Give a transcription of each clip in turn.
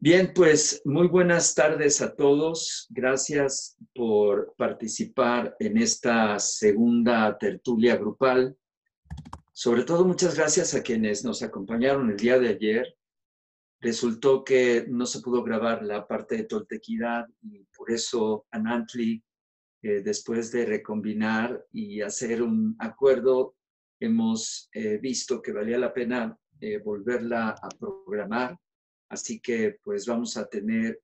Bien, pues muy buenas tardes a todos. Gracias por participar en esta segunda tertulia grupal. Sobre todo, muchas gracias a quienes nos acompañaron el día de ayer. Resultó que no se pudo grabar la parte de Toltequidad y por eso Anantli, después de recombinar y hacer un acuerdo, hemos visto que valía la pena volverla a programar. Así que pues vamos a tener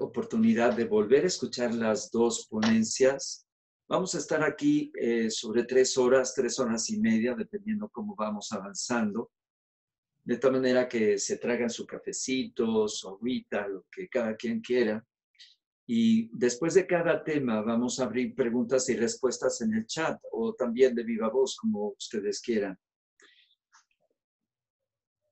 oportunidad de volver a escuchar las dos ponencias. Vamos a estar aquí sobre 3 horas y media, dependiendo cómo vamos avanzando. De tal manera que se traigan su cafecito, su agüita, lo que cada quien quiera. Y después de cada tema vamos a abrir preguntas y respuestas en el chat o también de viva voz, como ustedes quieran.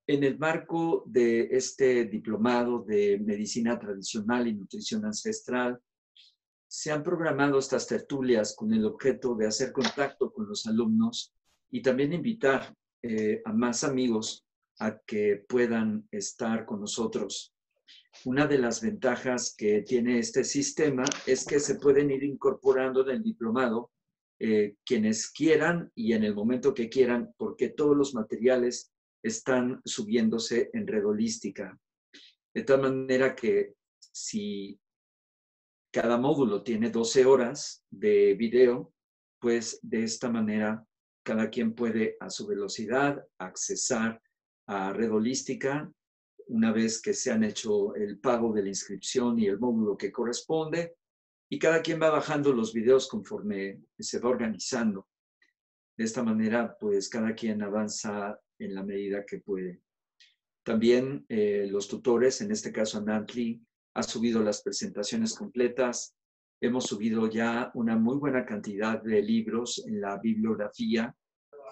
En el marco de este diplomado de medicina tradicional y nutrición ancestral, se han programado estas tertulias con el objeto de hacer contacto con los alumnos y también invitar a más amigos a que puedan estar con nosotros. Una de las ventajas que tiene este sistema es que se pueden ir incorporando en el diplomado quienes quieran y en el momento que quieran, porque todos los materiales están subiéndose en Red Holística. De tal manera que si cada módulo tiene 12 horas de video, pues de esta manera cada quien puede a su velocidad accesar a Red Holística una vez que se han hecho el pago de la inscripción y el módulo que corresponde, y cada quien va bajando los videos conforme se va organizando. De esta manera, pues cada quien avanza en la medida que puede. También los tutores, en este caso Anantli, ha subido las presentaciones completas. Hemos subido ya una muy buena cantidad de libros en la bibliografía.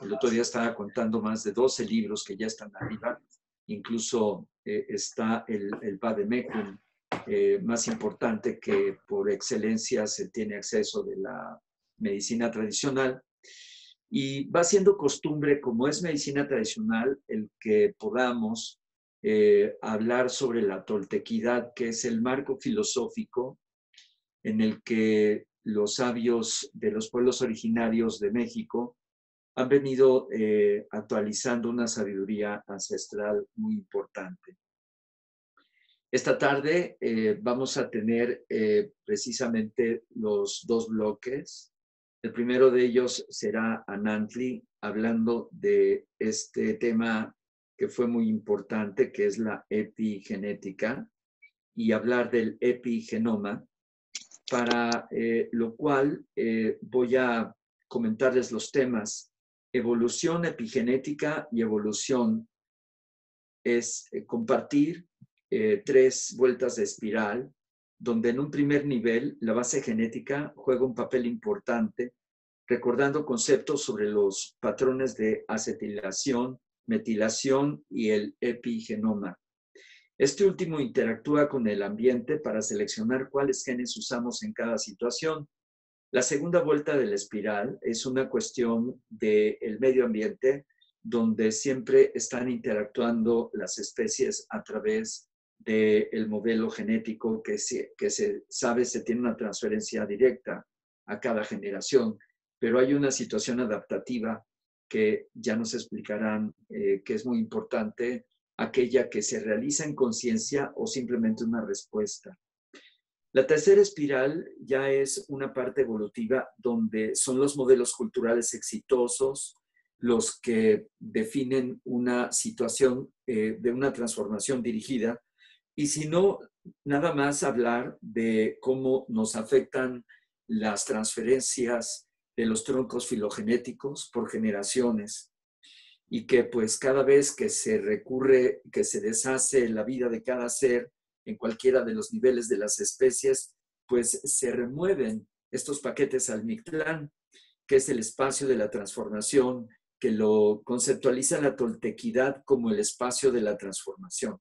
El otro día estaba contando más de 12 libros que ya están arriba. Incluso está el Vademecum, más importante, que por excelencia se tiene acceso de la medicina tradicional. Y va siendo costumbre, como es medicina tradicional, el que podamos hablar sobre la toltequidad, que es el marco filosófico en el que los sabios de los pueblos originarios de México han venido actualizando una sabiduría ancestral muy importante. Esta tarde vamos a tener precisamente los dos bloques. El primero de ellos será Anantli, hablando de este tema que fue muy importante, que es la epigenética, y hablar del epigenoma, para lo cual voy a comentarles los temas. Evolución, epigenética y evolución es compartir 3 vueltas de espiral, donde en un primer nivel la base genética juega un papel importante, recordando conceptos sobre los patrones de acetilación, metilación y el epigenoma. Este último interactúa con el ambiente para seleccionar cuáles genes usamos en cada situación. La segunda vuelta de la espiral es una cuestión del medio ambiente, donde siempre están interactuando las especies a través del modelo genético que se sabe se tiene una transferencia directa a cada generación, pero hay una situación adaptativa que ya nos explicarán que es muy importante, aquella que se realiza en conciencia o simplemente una respuesta. La tercera espiral ya es una parte evolutiva donde son los modelos culturales exitosos los que definen una situación de una transformación dirigida, y si no, nada más hablar de cómo nos afectan las transferencias de los troncos filogenéticos por generaciones, y que pues cada vez que se recurre, que se deshace la vida de cada ser en cualquiera de los niveles de las especies, pues se remueven estos paquetes al Mictlán, que es el espacio de la transformación, que lo conceptualiza la toltequidad como el espacio de la transformación.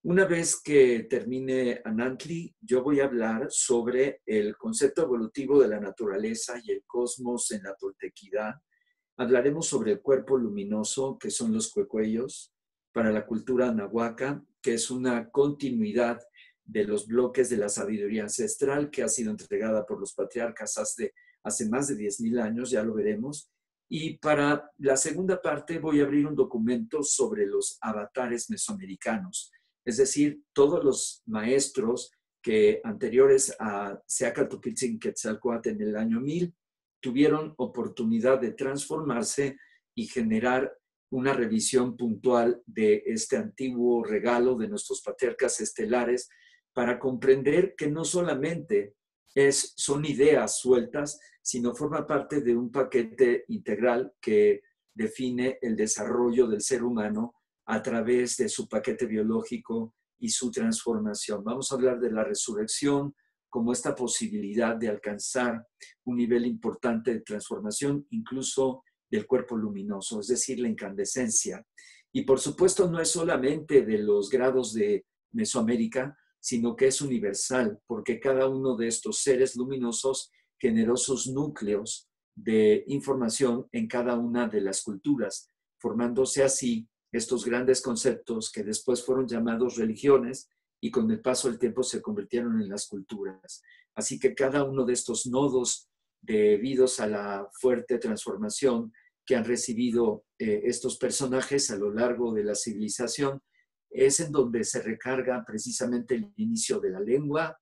Una vez que termine Anantli, yo voy a hablar sobre el concepto evolutivo de la naturaleza y el cosmos en la toltequidad. Hablaremos sobre el cuerpo luminoso, que son los cuecuellos, para la cultura nahuaca, que es una continuidad de los bloques de la sabiduría ancestral que ha sido entregada por los patriarcas hace más de 10.000 años, ya lo veremos. Y para la segunda parte voy a abrir un documento sobre los avatares mesoamericanos, es decir, todos los maestros que anteriores a Seacatl-Quetzalcóatl en el año 1000 tuvieron oportunidad de transformarse y generar una revisión puntual de este antiguo regalo de nuestros patriarcas estelares para comprender que no solamente son ideas sueltas, sino forma parte de un paquete integral que define el desarrollo del ser humano a través de su paquete biológico y su transformación. Vamos a hablar de la resurrección como esta posibilidad de alcanzar un nivel importante de transformación, incluso del cuerpo luminoso, es decir, la incandescencia. Y por supuesto no es solamente de los grados de Mesoamérica, sino que es universal, porque cada uno de estos seres luminosos generó sus núcleos de información en cada una de las culturas, formándose así estos grandes conceptos que después fueron llamados religiones y con el paso del tiempo se convirtieron en las culturas. Así que cada uno de estos nodos debidos a la fuerte transformación que han recibido estos personajes a lo largo de la civilización, es en donde se recarga precisamente el inicio de la lengua,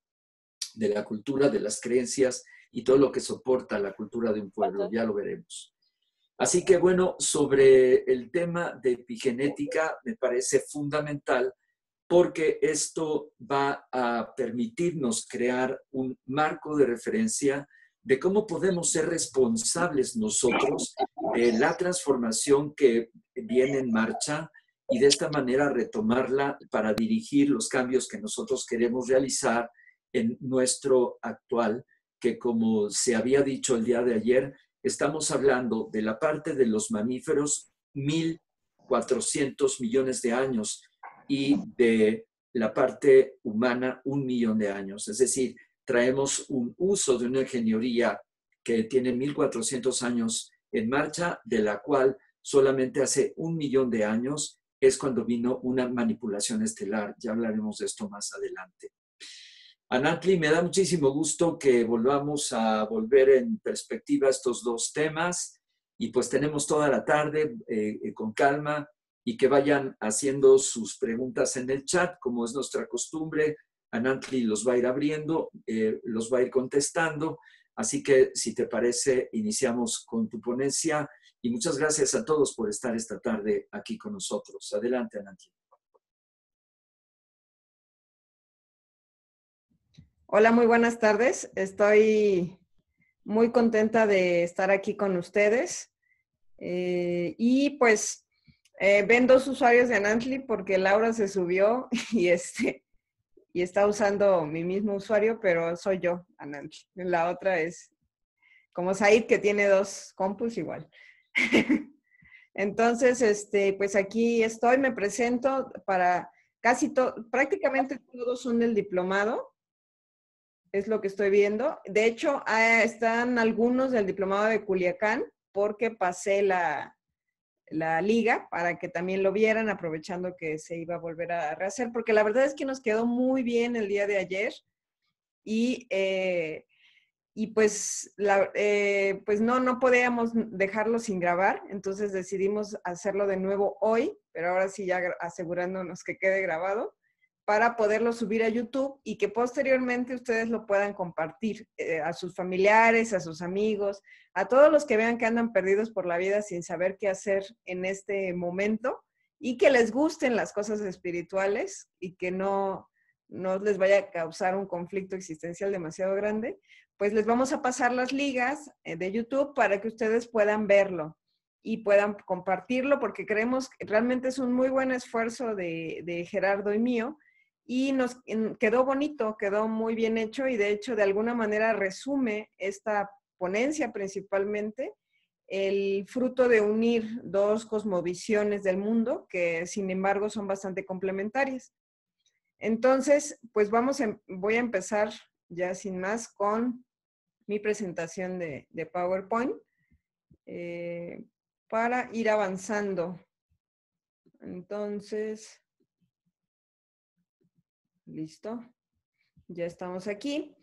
de la cultura, de las creencias y todo lo que soporta la cultura de un pueblo. Ya lo veremos. Así que bueno, sobre el tema de epigenética me parece fundamental porque esto va a permitirnos crear un marco de referencia de cómo podemos ser responsables nosotros de la transformación que viene en marcha y de esta manera retomarla para dirigir los cambios que nosotros queremos realizar en nuestro actual, que como se había dicho el día de ayer, estamos hablando de la parte de los mamíferos 1.400 millones de años y de la parte humana 1.000.000 de años. Es decir, traemos un uso de una ingeniería que tiene 1.400 años en marcha, de la cual solamente hace 1.000.000 de años es cuando vino una manipulación estelar. Ya hablaremos de esto más adelante. Anantli, me da muchísimo gusto que volvamos a volver en perspectiva estos dos temas y pues tenemos toda la tarde con calma y que vayan haciendo sus preguntas en el chat, como es nuestra costumbre. Anantli los va a ir abriendo, los va a ir contestando. Así que, si te parece, iniciamos con tu ponencia. Y muchas gracias a todos por estar esta tarde aquí con nosotros. Adelante, Anantli. Hola, muy buenas tardes. Estoy muy contenta de estar aquí con ustedes. Y pues ven dos usuarios de Anantli porque Laura se subió y, y está usando mi mismo usuario, pero soy yo, Anantli. La otra es como Said, que tiene dos compus igual. Entonces, pues aquí estoy, me presento para prácticamente todos son del diplomado. Es lo que estoy viendo. De hecho, están algunos del diplomado de Culiacán porque pasé la liga para que también lo vieran, aprovechando que se iba a volver a rehacer, porque la verdad es que nos quedó muy bien el día de ayer y pues, pues no podíamos dejarlo sin grabar, entonces decidimos hacerlo de nuevo hoy, pero ahora sí ya asegurándonos que quede grabado, para poderlo subir a YouTube y que posteriormente ustedes lo puedan compartir a sus familiares, a sus amigos, a todos los que vean que andan perdidos por la vida sin saber qué hacer en este momento y que les gusten las cosas espirituales y que no les vaya a causar un conflicto existencial demasiado grande, pues les vamos a pasar las ligas de YouTube para que ustedes puedan verlo y puedan compartirlo, porque creemos que realmente es un muy buen esfuerzo de Gerardo y mío, y nos quedó bonito, quedó muy bien hecho, y de hecho de alguna manera resume esta ponencia principalmente el fruto de unir dos cosmovisiones del mundo que sin embargo son bastante complementarias. Entonces, pues voy a empezar ya sin más con mi presentación de PowerPoint para ir avanzando. Entonces, Listo. Ya estamos aquí.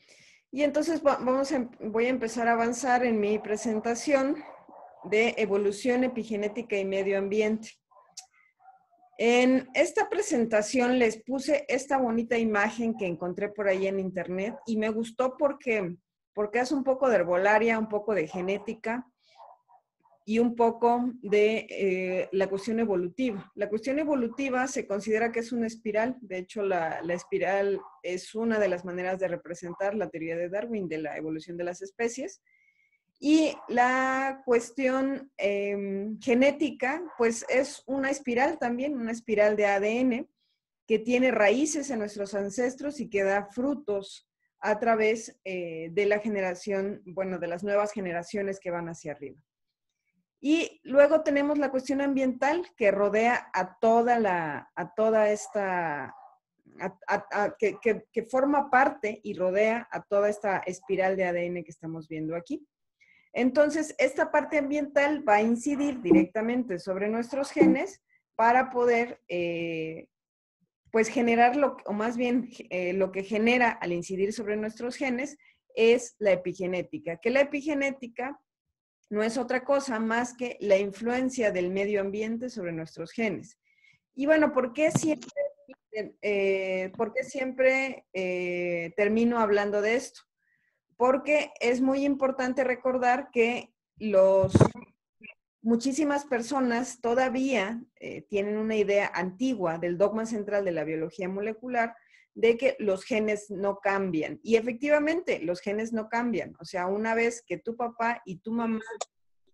Y entonces voy a empezar a avanzar en mi presentación de evolución, epigenética y medio ambiente. En esta presentación les puse esta bonita imagen que encontré por ahí en internet y me gustó porque es un poco de herbolaria, un poco de genética y un poco de la cuestión evolutiva. La cuestión evolutiva se considera que es una espiral. De hecho, la espiral es una de las maneras de representar la teoría de Darwin de la evolución de las especies. Y la cuestión genética, pues es una espiral también, una espiral de ADN que tiene raíces en nuestros ancestros y que da frutos a través de la generación, bueno, de las nuevas generaciones que van hacia arriba. Y luego tenemos la cuestión ambiental que rodea a toda esta, que forma parte y rodea a toda esta espiral de ADN que estamos viendo aquí. Entonces, esta parte ambiental va a incidir directamente sobre nuestros genes para poder, pues, generar, o más bien lo que genera al incidir sobre nuestros genes es la epigenética. Que la epigenética no es otra cosa más que la influencia del medio ambiente sobre nuestros genes. Y bueno, ¿por qué siempre termino hablando de esto? Porque es muy importante recordar que muchísimas personas todavía tienen una idea antigua del dogma central de la biología molecular de que los genes no cambian. Y efectivamente, los genes no cambian. O sea, una vez que tu papá y tu mamá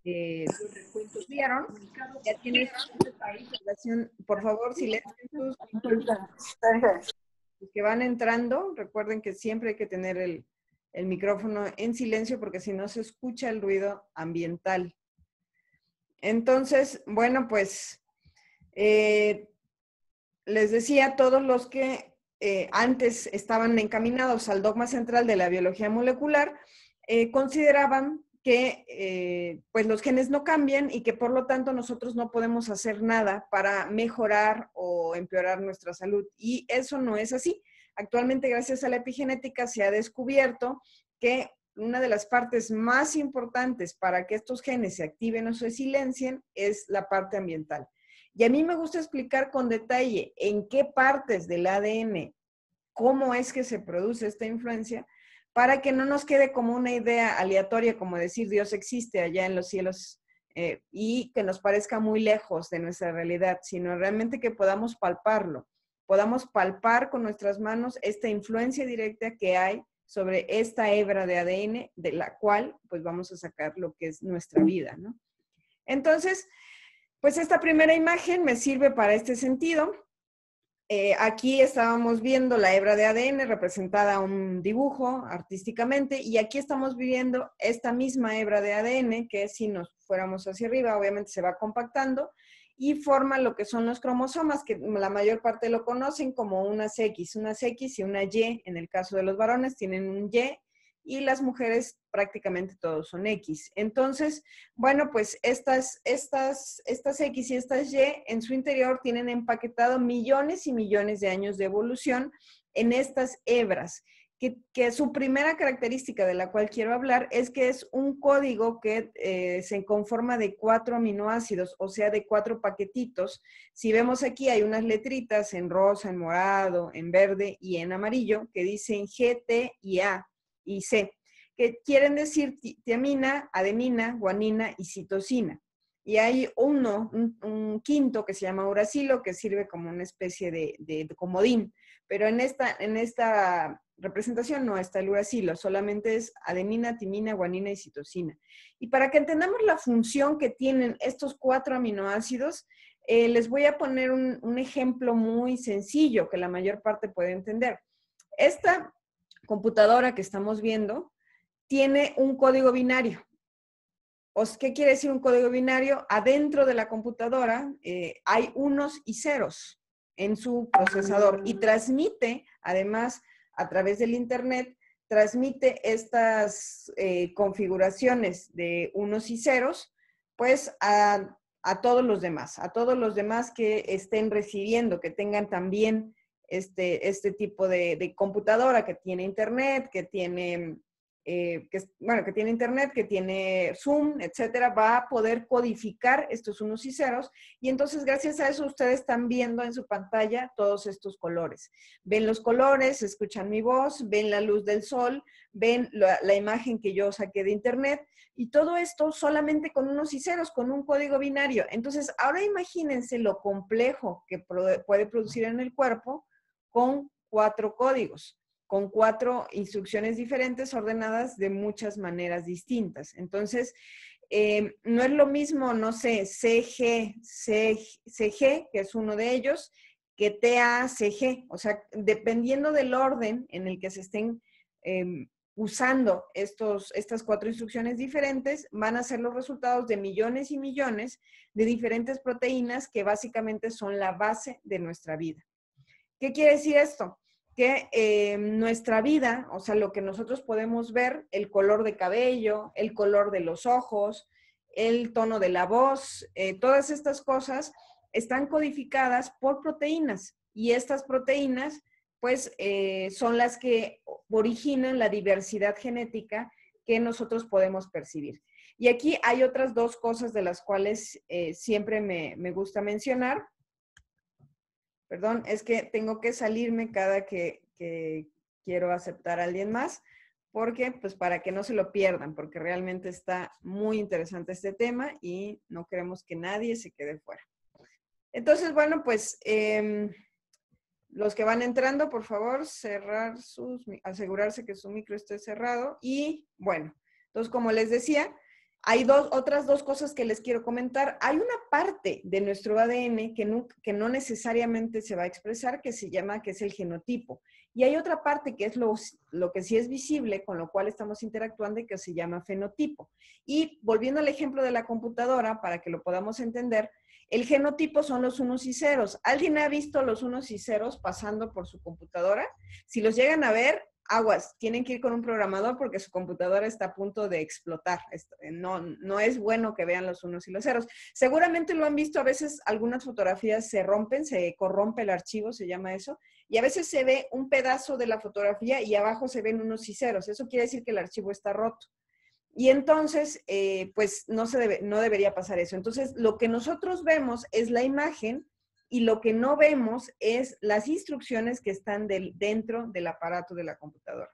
vieron, ya tienes relación. Por favor, silencio los que van entrando. Recuerden que siempre hay que tener el micrófono en silencio porque si no se escucha el ruido ambiental. Entonces, bueno, pues les decía, todos los que antes estaban encaminados al dogma central de la biología molecular, consideraban que pues los genes no cambian y que por lo tanto nosotros no podemos hacer nada para mejorar o empeorar nuestra salud. Y eso no es así. Actualmente, gracias a la epigenética, se ha descubierto que una de las partes más importantes para que estos genes se activen o se silencien es la parte ambiental. Y a mí me gusta explicar con detalle en qué partes del ADN, cómo es que se produce esta influencia, para que no nos quede como una idea aleatoria, como decir Dios existe allá en los cielos y que nos parezca muy lejos de nuestra realidad, sino realmente que podamos palparlo, podamos palpar con nuestras manos esta influencia directa que hay sobre esta hebra de ADN, de la cual pues vamos a sacar lo que es nuestra vida, ¿no? Entonces, pues esta primera imagen me sirve para este sentido. Aquí estábamos viendo la hebra de ADN representada un dibujo artísticamente y aquí estamos viendo esta misma hebra de ADN que si nos fuéramos hacia arriba obviamente se va compactando y forma lo que son los cromosomas, que la mayor parte lo conocen como unas X y una Y. En el caso de los varones tienen un Y las mujeres prácticamente todos son X. Entonces, bueno, pues estas X y estas Y en su interior tienen empaquetado millones y millones de años de evolución en estas hebras, que su primera característica de la cual quiero hablar es que es un código que se conforma de 4 aminoácidos, o sea, de 4 paquetitos. Si vemos aquí hay unas letritas en rosa, en morado, en verde y en amarillo que dicen G, T y A y C, que quieren decir tiamina, adenina, guanina y citosina. Y hay un quinto que se llama uracilo, que sirve como una especie de comodín. Pero en esta representación no está el uracilo, solamente es adenina, timina, guanina y citosina. Y para que entendamos la función que tienen estos 4 aminoácidos, les voy a poner un ejemplo muy sencillo que la mayor parte puede entender. Esta computadora que estamos viendo tiene un código binario. ¿Qué quiere decir un código binario? Adentro de la computadora hay unos y ceros en su procesador y transmite, además, a través del internet, transmite estas configuraciones de unos y ceros, pues a todos los demás que estén recibiendo, que tengan también este tipo de computadora que tiene internet, que tiene, que tiene internet, que tiene Zoom, etcétera, va a poder codificar estos unos y ceros. Y entonces, gracias a eso, ustedes están viendo en su pantalla todos estos colores. Ven los colores, escuchan mi voz, ven la luz del sol, ven la imagen que yo saqué de internet, y todo esto solamente con unos y ceros, con un código binario. Entonces, ahora imagínense lo complejo que puede producir en el cuerpo con 4 códigos, con 4 instrucciones diferentes ordenadas de muchas maneras distintas. Entonces, no es lo mismo, no sé, CG, que es uno de ellos, que TACG. O sea, dependiendo del orden en el que se estén usando estas 4 instrucciones diferentes, van a ser los resultados de millones y millones de diferentes proteínas que básicamente son la base de nuestra vida. ¿Qué quiere decir esto? Que nuestra vida, o sea, lo que nosotros podemos ver, el color de cabello, el color de los ojos, el tono de la voz, todas estas cosas están codificadas por proteínas, y estas proteínas pues son las que originan la diversidad genética que nosotros podemos percibir. Y aquí hay otras 2 cosas de las cuales siempre me gusta mencionar. Perdón, es que tengo que salirme cada que quiero aceptar a alguien más, porque pues para que no se lo pierdan, porque realmente está muy interesante este tema y no queremos que nadie se quede fuera. Entonces, bueno, pues los que van entrando, por favor, asegurarse que su micro esté cerrado. Y bueno, entonces como les decía, hay otras 2 cosas que les quiero comentar. Hay una parte de nuestro ADN que no necesariamente se va a expresar, que es el genotipo. Y hay otra parte que es lo que sí es visible, con lo cual estamos interactuando, y que se llama fenotipo. Y volviendo al ejemplo de la computadora, para que lo podamos entender, el genotipo son los unos y ceros. ¿Alguien ha visto los unos y ceros pasando por su computadora? Si los llegan a ver, aguas, tienen que ir con un programador porque su computadora está a punto de explotar. No es bueno que vean los unos y los ceros. Seguramente lo han visto, a veces algunas fotografías se rompen, se corrompe el archivo, se llama eso, y a veces se ve un pedazo de la fotografía y abajo se ven unos y ceros. Eso quiere decir que el archivo está roto. Y entonces, pues no debería pasar eso. Entonces, lo que nosotros vemos es la imagen, y lo que no vemos es las instrucciones que están dentro del aparato de la computadora.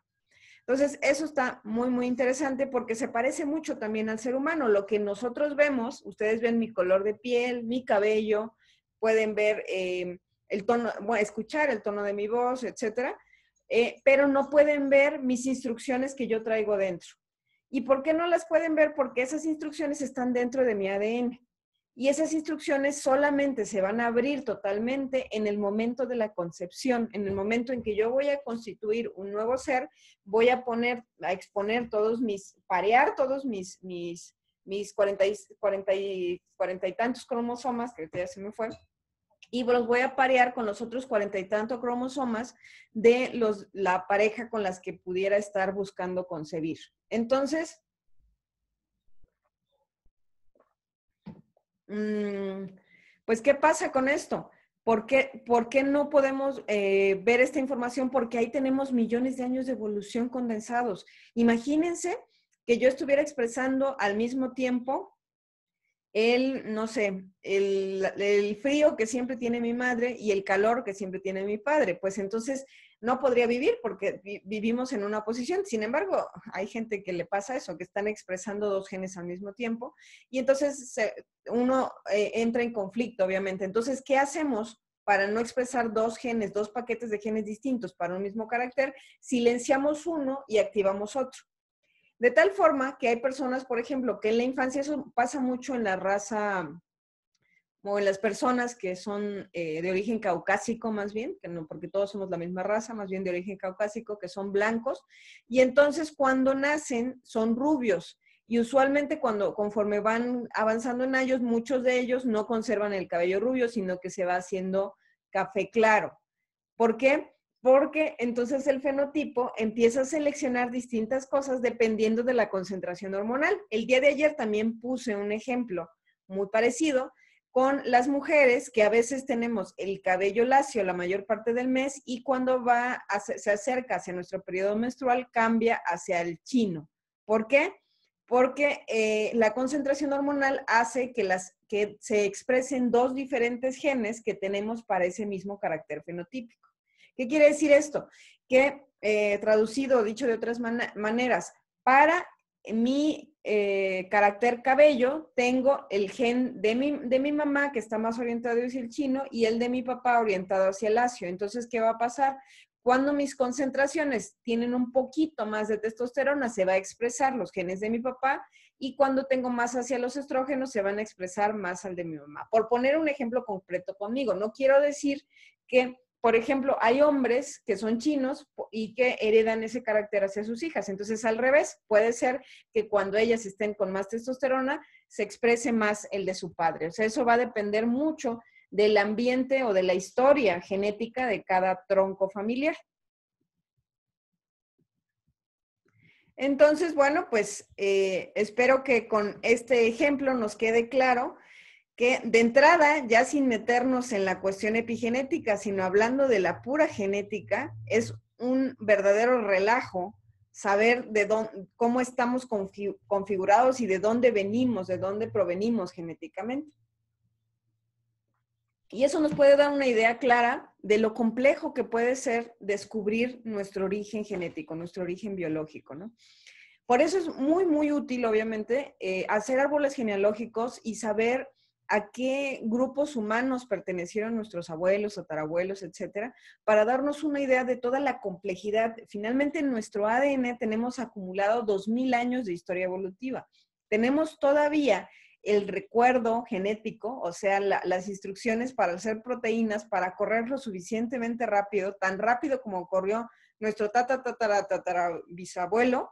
Entonces, eso está muy, muy interesante porque se parece mucho también al ser humano. Lo que nosotros vemos, ustedes ven mi color de piel, mi cabello, pueden ver el tono, bueno, escuchar el tono de mi voz, etcétera, pero no pueden ver mis instrucciones que yo traigo dentro. ¿Y por qué no las pueden ver? Porque esas instrucciones están dentro de mi ADN. Y esas instrucciones solamente se van a abrir totalmente en el momento de la concepción, en el momento en que yo voy a constituir un nuevo ser, voy a exponer parear todos mis 40 y tantos cromosomas, que ya se me fue, y los voy a parear con los otros 40 y tantos cromosomas de la pareja con las que pudiera estar buscando concebir. Entonces, pues, ¿qué pasa con esto? ¿Por qué no podemos ver esta información? Porque ahí tenemos millones de años de evolución condensados. Imagínense que yo estuviera expresando al mismo tiempo no sé, el frío que siempre tiene mi madre y el calor que siempre tiene mi padre. Pues entonces no podría vivir porque vivimos en una posición. Sin embargo, hay gente que le pasa eso, que están expresando 2 genes al mismo tiempo, y entonces uno entra en conflicto, obviamente. Entonces, ¿qué hacemos para no expresar 2 genes, 2 paquetes de genes distintos para un mismo carácter? Silenciamos uno y activamos otro. De tal forma que hay personas, por ejemplo, que en la infancia, eso pasa mucho en la raza, o en las personas que son de origen caucásico, más bien, que no, porque todos somos la misma raza, más bien de origen caucásico, que son blancos, y entonces cuando nacen son rubios, y usualmente conforme van avanzando en años, muchos de ellos no conservan el cabello rubio, sino que se va haciendo café claro. ¿Por qué? Porque entonces el fenotipo empieza a seleccionar distintas cosas dependiendo de la concentración hormonal. El día de ayer también puse un ejemplo muy parecido, con las mujeres que a veces tenemos el cabello lacio la mayor parte del mes y cuando se acerca hacia nuestro periodo menstrual cambia hacia el chino. ¿Por qué? Porque la concentración hormonal hace que se expresen dos diferentes genes que tenemos para ese mismo carácter fenotípico. ¿Qué quiere decir esto? Que traducido, dicho de otras maneras, para mi carácter cabello, tengo el gen de mi mamá que está más orientado hacia el chino y el de mi papá orientado hacia el lacio. Entonces, ¿qué va a pasar? Cuando mis concentraciones tienen un poquito más de testosterona, se va a expresar los genes de mi papá y cuando tengo más hacia los estrógenos, se van a expresar más al de mi mamá. Por poner un ejemplo concreto conmigo, no quiero decir que por ejemplo, hay hombres que son chinos y que heredan ese carácter hacia sus hijas. Entonces, al revés, puede ser que cuando ellas estén con más testosterona, se exprese más el de su padre. O sea, eso va a depender mucho del ambiente o de la historia genética de cada tronco familiar. Entonces, bueno, pues espero que con este ejemplo nos quede claro que de entrada, ya sin meternos en la cuestión epigenética, sino hablando de la pura genética, es un verdadero relajo saber cómo estamos configurados y de dónde venimos, de dónde provenimos genéticamente. Y eso nos puede dar una idea clara de lo complejo que puede ser descubrir nuestro origen genético, nuestro origen biológico, ¿no? Por eso es muy, muy útil, obviamente, hacer árboles genealógicos y saber a qué grupos humanos pertenecieron nuestros abuelos, tatarabuelos, etcétera, para darnos una idea de toda la complejidad. Finalmente, en nuestro ADN tenemos acumulado 2000 años de historia evolutiva. Tenemos todavía el recuerdo genético, o sea, las instrucciones para hacer proteínas, para correr lo suficientemente rápido, tan rápido como corrió nuestro bisabuelo,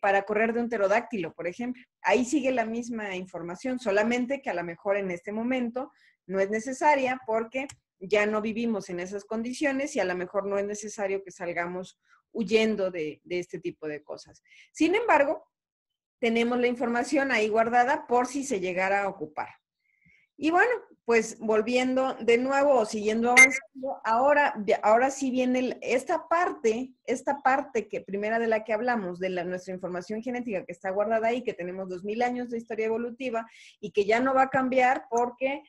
para correr de un pterodáctilo, por ejemplo. Ahí sigue la misma información, solamente que a lo mejor en este momento no es necesaria porque ya no vivimos en esas condiciones y a lo mejor no es necesario que salgamos huyendo de este tipo de cosas. Sin embargo, tenemos la información ahí guardada por si se llegara a ocupar. Y bueno, pues volviendo de nuevo o siguiendo avanzando, ahora sí viene esta parte que primera de la que hablamos, de nuestra información genética que está guardada ahí, que tenemos 2000 años de historia evolutiva y que ya no va a cambiar porque,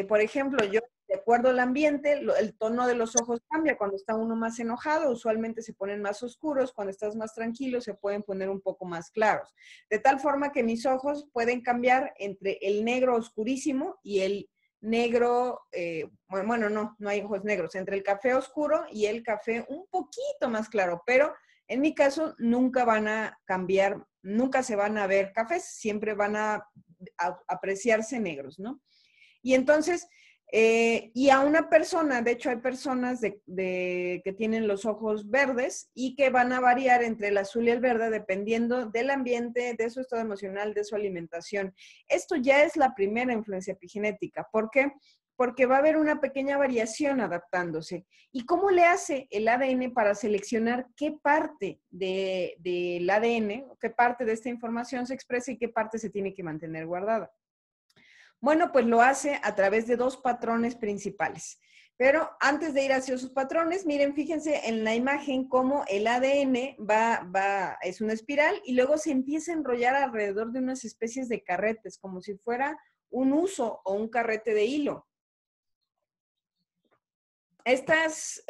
por ejemplo, yo de acuerdo al ambiente, el tono de los ojos cambia. Cuando está uno más enojado, usualmente se ponen más oscuros. Cuando estás más tranquilo, se pueden poner un poco más claros. De tal forma que mis ojos pueden cambiar entre el negro oscurísimo y el negro, bueno, no hay ojos negros, entre el café oscuro y el café un poquito más claro. Pero en mi caso, nunca van a cambiar, nunca se van a ver cafés, siempre van a apreciarse negros, ¿no? Y entonces, y a una persona, de hecho hay personas que tienen los ojos verdes y que van a variar entre el azul y el verde dependiendo del ambiente, de su estado emocional, de su alimentación. Esto ya es la primera influencia epigenética. ¿Por qué? Porque va a haber una pequeña variación adaptándose. ¿Y cómo le hace el ADN para seleccionar qué parte del ADN, qué parte de esta información se expresa y qué parte se tiene que mantener guardada? Bueno, pues lo hace a través de dos patrones principales. Pero antes de ir hacia sus patrones, miren, fíjense en la imagen cómo el ADN es una espiral y luego se empieza a enrollar alrededor de unas especies de carretes, como si fuera un uso o un carrete de hilo. Estos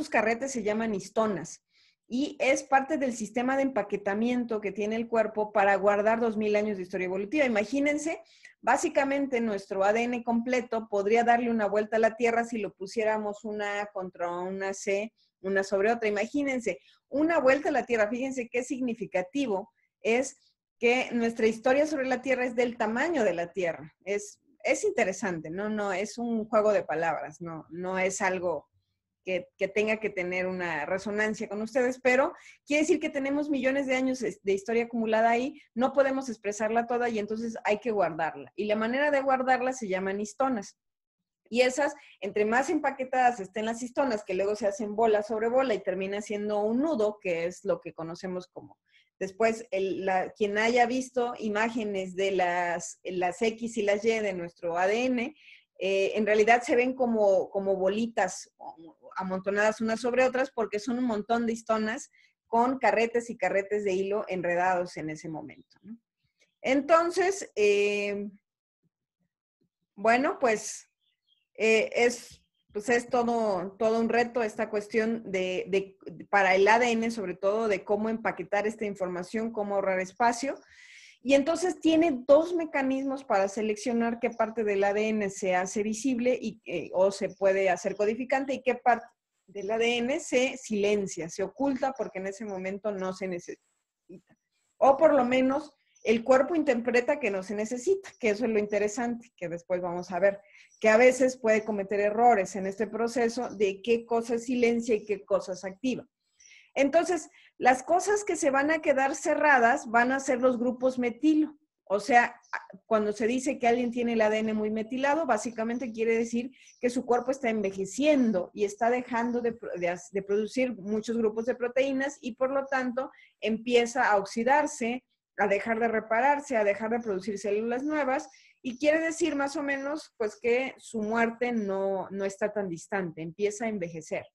carretes se llaman histonas y es parte del sistema de empaquetamiento que tiene el cuerpo para guardar 2000 años de historia evolutiva. Imagínense, básicamente nuestro ADN completo podría darle una vuelta a la Tierra si lo pusiéramos una contra una C, una sobre otra. Imagínense, una vuelta a la Tierra. Fíjense qué significativo es que nuestra historia sobre la Tierra es del tamaño de la Tierra. Es interesante, no es un juego de palabras, no es algo que tenga que tener una resonancia con ustedes, pero quiere decir que tenemos millones de años de historia acumulada ahí, no podemos expresarla toda y entonces hay que guardarla. Y la manera de guardarla se llaman histonas. Y esas, entre más empaquetadas estén las histonas, que luego se hacen bola sobre bola y termina siendo un nudo, que es lo que conocemos como Después, quien haya visto imágenes de las X y las Y de nuestro ADN, en realidad se ven como bolitas amontonadas unas sobre otras porque son un montón de histonas con carretes y carretes de hilo enredados en ese momento, ¿no? Entonces, bueno, pues es todo un reto esta cuestión para el ADN, sobre todo de cómo empaquetar esta información, cómo ahorrar espacio. Y entonces tiene dos mecanismos para seleccionar qué parte del ADN se hace visible o se puede hacer codificante y qué parte del ADN se silencia, se oculta porque en ese momento no se necesita. O por lo menos el cuerpo interpreta que no se necesita, que eso es lo interesante, que después vamos a ver, que a veces puede cometer errores en este proceso de qué cosas silencia y qué cosas activa. Entonces, las cosas que se van a quedar cerradas van a ser los grupos metilo. O sea, cuando se dice que alguien tiene el ADN muy metilado, básicamente quiere decir que su cuerpo está envejeciendo y está dejando de producir muchos grupos de proteínas y por lo tanto empieza a oxidarse, a dejar de repararse, a dejar de producir células nuevas y quiere decir más o menos pues que su muerte no está tan distante, empieza a envejecer.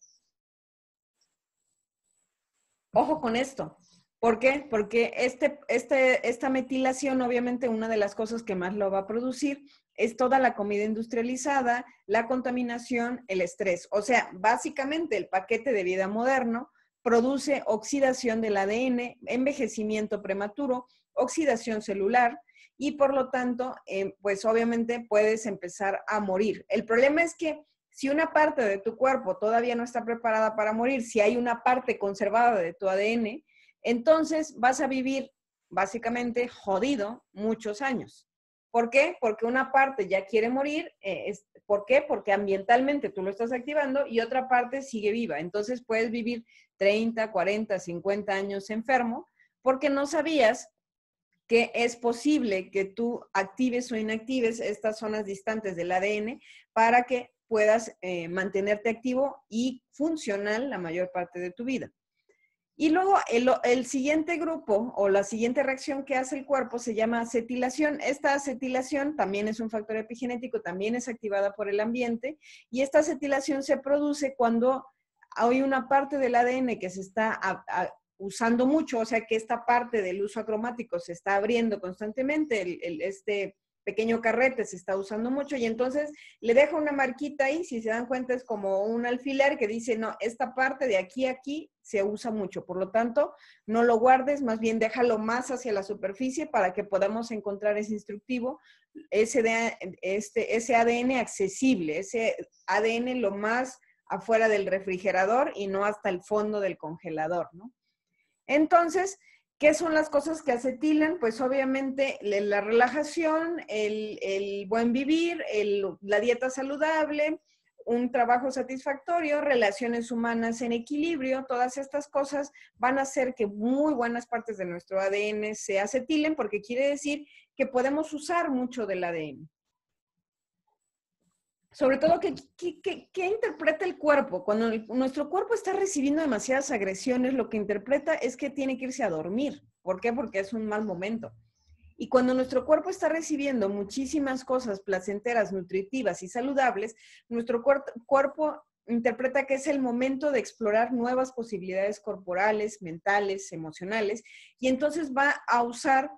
Ojo con esto. ¿Por qué? Porque esta metilación, obviamente, una de las cosas que más lo va a producir es toda la comida industrializada, la contaminación, el estrés. O sea, básicamente el paquete de vida moderno produce oxidación del ADN, envejecimiento prematuro, oxidación celular y por lo tanto, pues obviamente puedes empezar a morir. El problema es que si una parte de tu cuerpo todavía no está preparada para morir, si hay una parte conservada de tu ADN, entonces vas a vivir básicamente jodido muchos años. ¿Por qué? Porque una parte ya quiere morir. ¿Por qué? Porque ambientalmente tú lo estás activando y otra parte sigue viva. Entonces puedes vivir 30, 40, 50 años enfermo porque no sabías que es posible que tú actives o inactives estas zonas distantes del ADN para que puedas mantenerte activo y funcional la mayor parte de tu vida. Y luego el siguiente grupo o la siguiente reacción que hace el cuerpo se llama acetilación. Esta acetilación también es un factor epigenético, también es activada por el ambiente y esta acetilación se produce cuando hay una parte del ADN que se está usando mucho, o sea que esta parte del uso acromático se está abriendo constantemente, este pequeño carrete se está usando mucho y entonces le deja una marquita ahí, si se dan cuenta es como un alfiler que dice, no, esta parte de aquí a aquí se usa mucho, por lo tanto, no lo guardes, más bien déjalo más hacia la superficie para que podamos encontrar ese instructivo, ese ADN accesible, ese ADN lo más afuera del refrigerador y no hasta el fondo del congelador, ¿no? Entonces, ¿qué son las cosas que acetilan? Pues obviamente la relajación, el buen vivir, la dieta saludable, un trabajo satisfactorio, relaciones humanas en equilibrio, todas estas cosas van a hacer que muy buenas partes de nuestro ADN se acetilen porque quiere decir que podemos usar mucho del ADN. Sobre todo, ¿qué interpreta el cuerpo? Cuando nuestro cuerpo está recibiendo demasiadas agresiones, lo que interpreta es que tiene que irse a dormir. ¿Por qué? Porque es un mal momento. Y cuando nuestro cuerpo está recibiendo muchísimas cosas placenteras, nutritivas y saludables, nuestro cuerpo interpreta que es el momento de explorar nuevas posibilidades corporales, mentales, emocionales, y entonces va a usar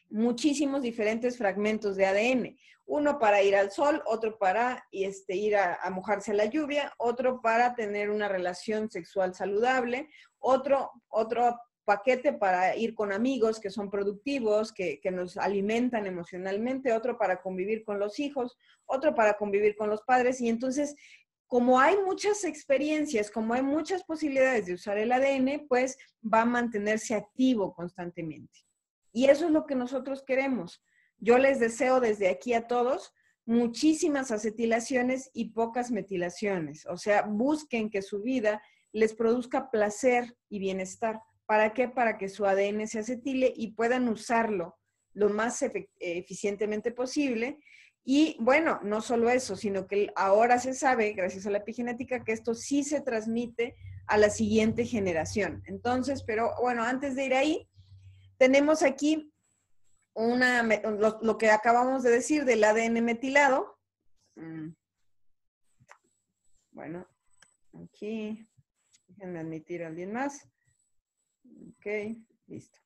muchísimos diferentes fragmentos de ADN. Uno para ir al sol, otro para ir a mojarse a la lluvia, otro para tener una relación sexual saludable, otro paquete para ir con amigos que son productivos, que nos alimentan emocionalmente, otro para convivir con los hijos, otro para convivir con los padres. Y entonces, como hay muchas experiencias, como hay muchas posibilidades de usar el ADN, pues va a mantenerse activo constantemente. Y eso es lo que nosotros queremos. Yo les deseo desde aquí a todos muchísimas acetilaciones y pocas metilaciones. O sea, busquen que su vida les produzca placer y bienestar. ¿Para qué? Para que su ADN se acetile y puedan usarlo lo más eficientemente posible. Y bueno, no solo eso, sino que ahora se sabe, gracias a la epigenética, que esto sí se transmite a la siguiente generación. Entonces, pero bueno, antes de ir ahí, tenemos aquí lo que acabamos de decir del ADN metilado. Bueno, aquí, déjenme admitir a alguien más. Ok, listo.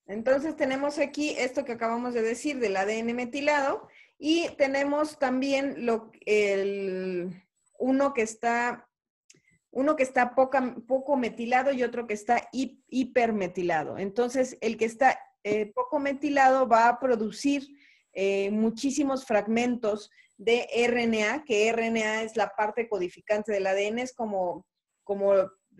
Entonces tenemos aquí esto que acabamos de decir del ADN metilado y tenemos también uno que está poco metilado y otro que está hipermetilado. Entonces, el que está poco metilado va a producir muchísimos fragmentos de RNA, que RNA es la parte codificante del ADN, es como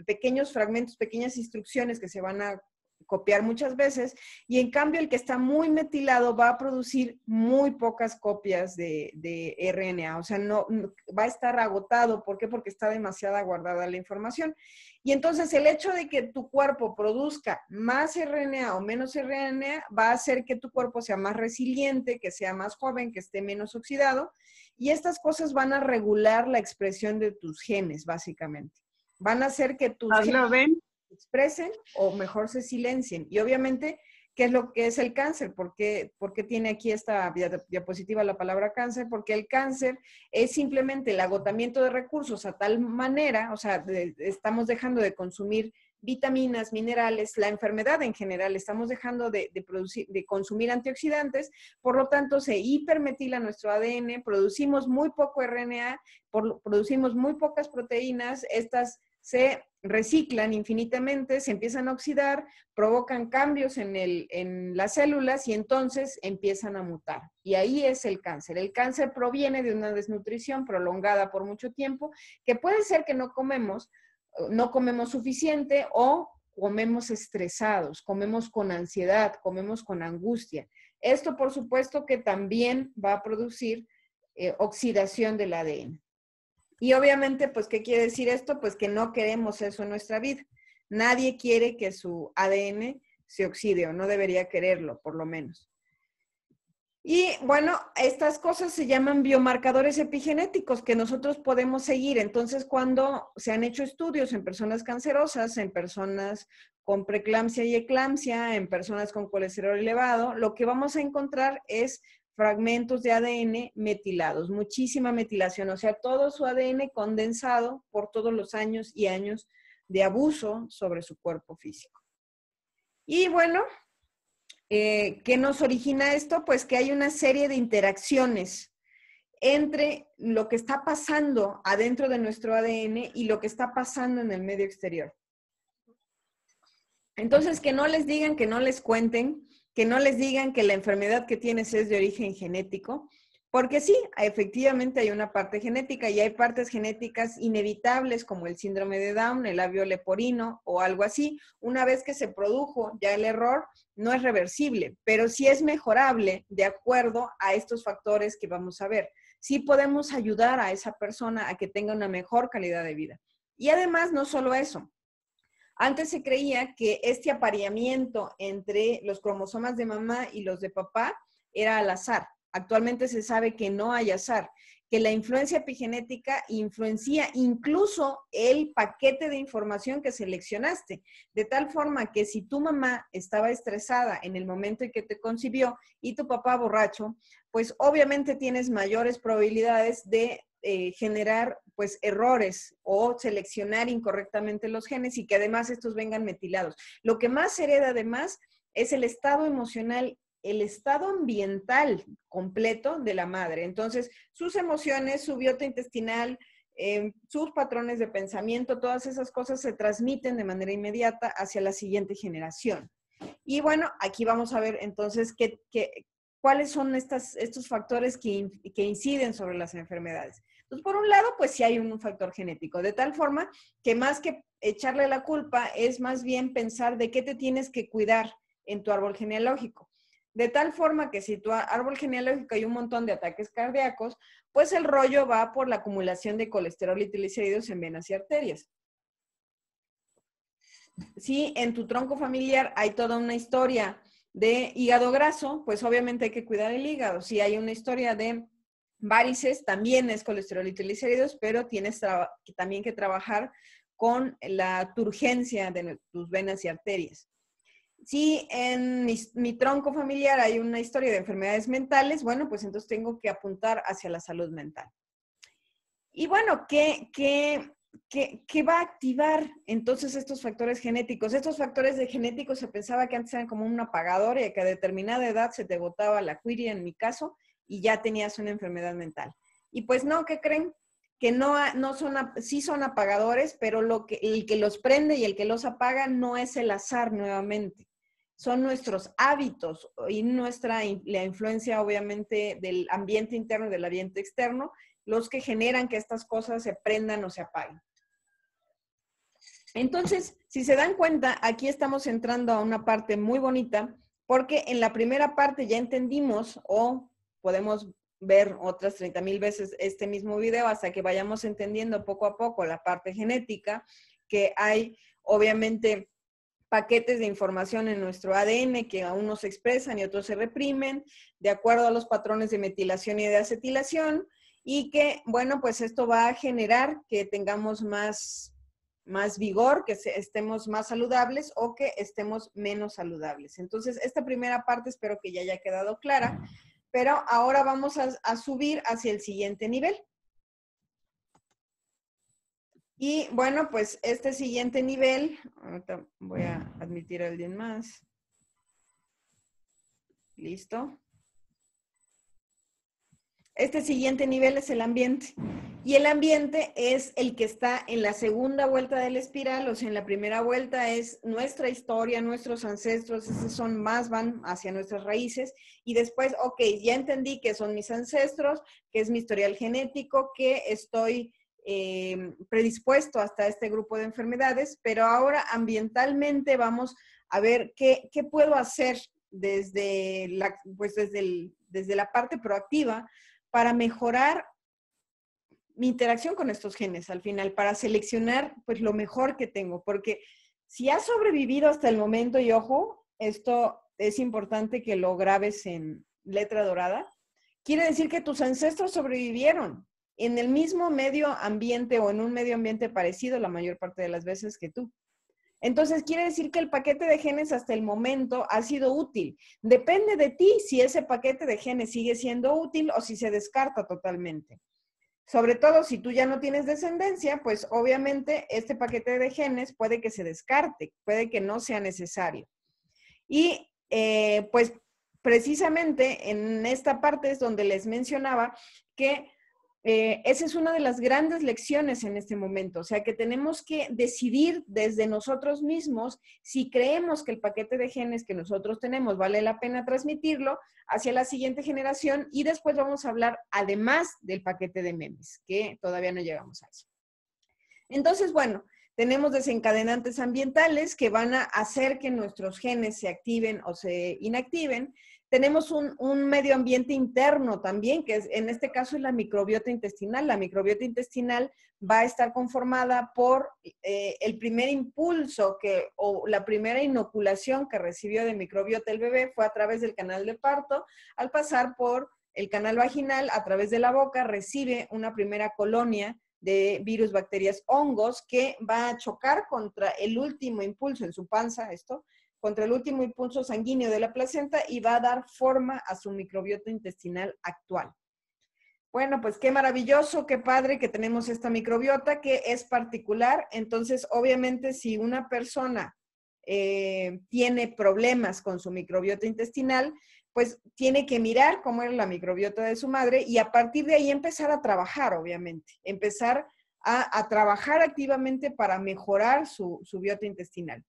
pequeños fragmentos, pequeñas instrucciones que se van a copiar muchas veces, y en cambio el que está muy metilado va a producir muy pocas copias de RNA, o sea, no va a estar agotado. ¿Por qué? Porque está demasiado guardada la información. Y entonces el hecho de que tu cuerpo produzca más RNA o menos RNA va a hacer que tu cuerpo sea más resiliente, que sea más joven, que esté menos oxidado, y estas cosas van a regular la expresión de tus genes, básicamente. Van a hacer que tus genes se expresen o mejor se silencien. Y obviamente, ¿qué es lo que es el cáncer? ¿Por qué tiene aquí esta diapositiva la palabra cáncer? Porque el cáncer es simplemente el agotamiento de recursos a tal manera, o sea, estamos dejando de consumir vitaminas, minerales, la enfermedad en general, estamos dejando de consumir antioxidantes, por lo tanto se hipermetila nuestro ADN, producimos muy poco RNA, producimos muy pocas proteínas, estas se reciclan infinitamente, se empiezan a oxidar, provocan cambios en las células y entonces empiezan a mutar. Y ahí es el cáncer. El cáncer proviene de una desnutrición prolongada por mucho tiempo, que puede ser que no comemos suficiente o comemos estresados, comemos con ansiedad, comemos con angustia. Esto, por supuesto, que también va a producir oxidación del ADN. Y obviamente, pues, ¿qué quiere decir esto? Pues que no queremos eso en nuestra vida. Nadie quiere que su ADN se oxide, o no debería quererlo, por lo menos. Y bueno, estas cosas se llaman biomarcadores epigenéticos que nosotros podemos seguir. Entonces, cuando se han hecho estudios en personas cancerosas, en personas con preeclampsia y eclampsia, en personas con colesterol elevado, lo que vamos a encontrar es fragmentos de ADN metilados, muchísima metilación, o sea, todo su ADN condensado por todos los años y años de abuso sobre su cuerpo físico. Y bueno, ¿qué nos origina esto? Pues que hay una serie de interacciones entre lo que está pasando adentro de nuestro ADN y lo que está pasando en el medio exterior. Entonces, que no les digan, que no les cuenten, que no les digan que la enfermedad que tienes es de origen genético, porque sí, efectivamente hay una parte genética y hay partes genéticas inevitables como el síndrome de Down, el labio leporino o algo así. Una vez que se produjo ya el error, no es reversible, pero sí es mejorable de acuerdo a estos factores que vamos a ver. Sí podemos ayudar a esa persona a que tenga una mejor calidad de vida. Y además, no solo eso. Antes se creía que este apareamiento entre los cromosomas de mamá y los de papá era al azar. Actualmente se sabe que no hay azar, que la influencia epigenética influencia incluso el paquete de información que seleccionaste, de tal forma que si tu mamá estaba estresada en el momento en que te concibió y tu papá borracho, pues obviamente tienes mayores probabilidades de generar pues errores o seleccionar incorrectamente los genes y que además estos vengan metilados. Lo que más se hereda además es el estado emocional, el estado ambiental completo de la madre. Entonces, sus emociones, su biota intestinal, sus patrones de pensamiento, todas esas cosas se transmiten de manera inmediata hacia la siguiente generación. Y bueno, aquí vamos a ver entonces cuáles son estos factores que inciden sobre las enfermedades. Entonces, por un lado, pues sí hay un factor genético, de tal forma que más que echarle la culpa, es más bien pensar de qué te tienes que cuidar en tu árbol genealógico. De tal forma que si tu árbol genealógico hay un montón de ataques cardíacos, pues el rollo va por la acumulación de colesterol y triglicéridos en venas y arterias. Si en tu tronco familiar hay toda una historia de hígado graso, pues obviamente hay que cuidar el hígado. Si hay una historia de varices, también es colesterol y triglicéridos, pero tienes también que trabajar con la turgencia de tus venas y arterias. Si en mi tronco familiar hay una historia de enfermedades mentales, bueno, pues entonces tengo que apuntar hacia la salud mental. Y bueno, ¿qué va a activar entonces estos factores genéticos? Estos factores genéticos se pensaba que antes eran como un apagador y que a determinada edad se te botaba la quiria, en mi caso, y ya tenías una enfermedad mental. Y pues no, ¿qué creen? Que no son, sí son apagadores, pero el que los prende y el que los apaga no es el azar nuevamente. Son nuestros hábitos y la influencia obviamente del ambiente interno y del ambiente externo los que generan que estas cosas se prendan o se apaguen. Entonces, si se dan cuenta, aquí estamos entrando a una parte muy bonita, porque en la primera parte ya entendimos, o podemos ver otras 30,000 veces este mismo video hasta que vayamos entendiendo poco a poco la parte genética, que hay obviamente paquetes de información en nuestro ADN que a unos se expresan y otros se reprimen, de acuerdo a los patrones de metilación y de acetilación, y que, bueno, pues esto va a generar que tengamos más vigor, que estemos más saludables o que estemos menos saludables. Entonces, esta primera parte espero que ya haya quedado clara, pero ahora vamos a subir hacia el siguiente nivel. Y bueno, pues este siguiente nivel, ahorita voy a admitir a alguien más. Listo. Este siguiente nivel es el ambiente. Y el ambiente es el que está en la segunda vuelta de la espiral, o sea, en la primera vuelta es nuestra historia, nuestros ancestros, esos van hacia nuestras raíces. Y después, ok, ya entendí que son mis ancestros, que es mi historial genético, que estoy predispuesto hasta este grupo de enfermedades, pero ahora ambientalmente vamos a ver qué puedo hacer desde la parte proactiva para mejorar mi interacción con estos genes al final, para seleccionar pues lo mejor que tengo, porque si has sobrevivido hasta el momento, y ojo, esto es importante que lo grabes en letra dorada, quiere decir que tus ancestros sobrevivieron en el mismo medio ambiente o en un medio ambiente parecido la mayor parte de las veces que tú. Entonces, quiere decir que el paquete de genes hasta el momento ha sido útil. Depende de ti si ese paquete de genes sigue siendo útil o si se descarta totalmente. Sobre todo si tú ya no tienes descendencia, pues obviamente este paquete de genes puede que se descarte, puede que no sea necesario. Y pues precisamente en esta parte es donde les mencionaba que esa es una de las grandes lecciones en este momento, o sea que tenemos que decidir desde nosotros mismos si creemos que el paquete de genes que nosotros tenemos vale la pena transmitirlo hacia la siguiente generación, y después vamos a hablar además del paquete de memes, que todavía no llegamos a eso. Entonces, bueno, tenemos desencadenantes ambientales que van a hacer que nuestros genes se activen o se inactiven. Tenemos un medio ambiente interno también, que en este caso es la microbiota intestinal. La microbiota intestinal va a estar conformada por el primer impulso o la primera inoculación que recibió de microbiota el bebé fue a través del canal de parto. Al pasar por el canal vaginal, a través de la boca, recibe una primera colonia de virus, bacterias, hongos, que va a chocar contra el último impulso en su panza, contra el último impulso sanguíneo de la placenta y va a dar forma a su microbiota intestinal actual. Bueno, pues qué maravilloso, qué padre que tenemos esta microbiota que es particular. Entonces, obviamente, si una persona tiene problemas con su microbiota intestinal, pues tiene que mirar cómo era la microbiota de su madre y a partir de ahí empezar a trabajar, obviamente. Empezar a trabajar activamente para mejorar su biota intestinal.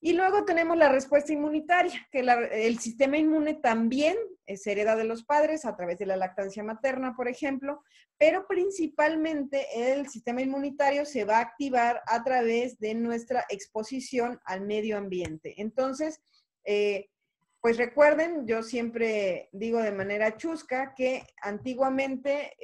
Y luego tenemos la respuesta inmunitaria, que el sistema inmune también se hereda de los padres a través de la lactancia materna, por ejemplo, pero principalmente el sistema inmunitario se va a activar a través de nuestra exposición al medio ambiente. Entonces, pues recuerden, yo siempre digo de manera chusca que antiguamente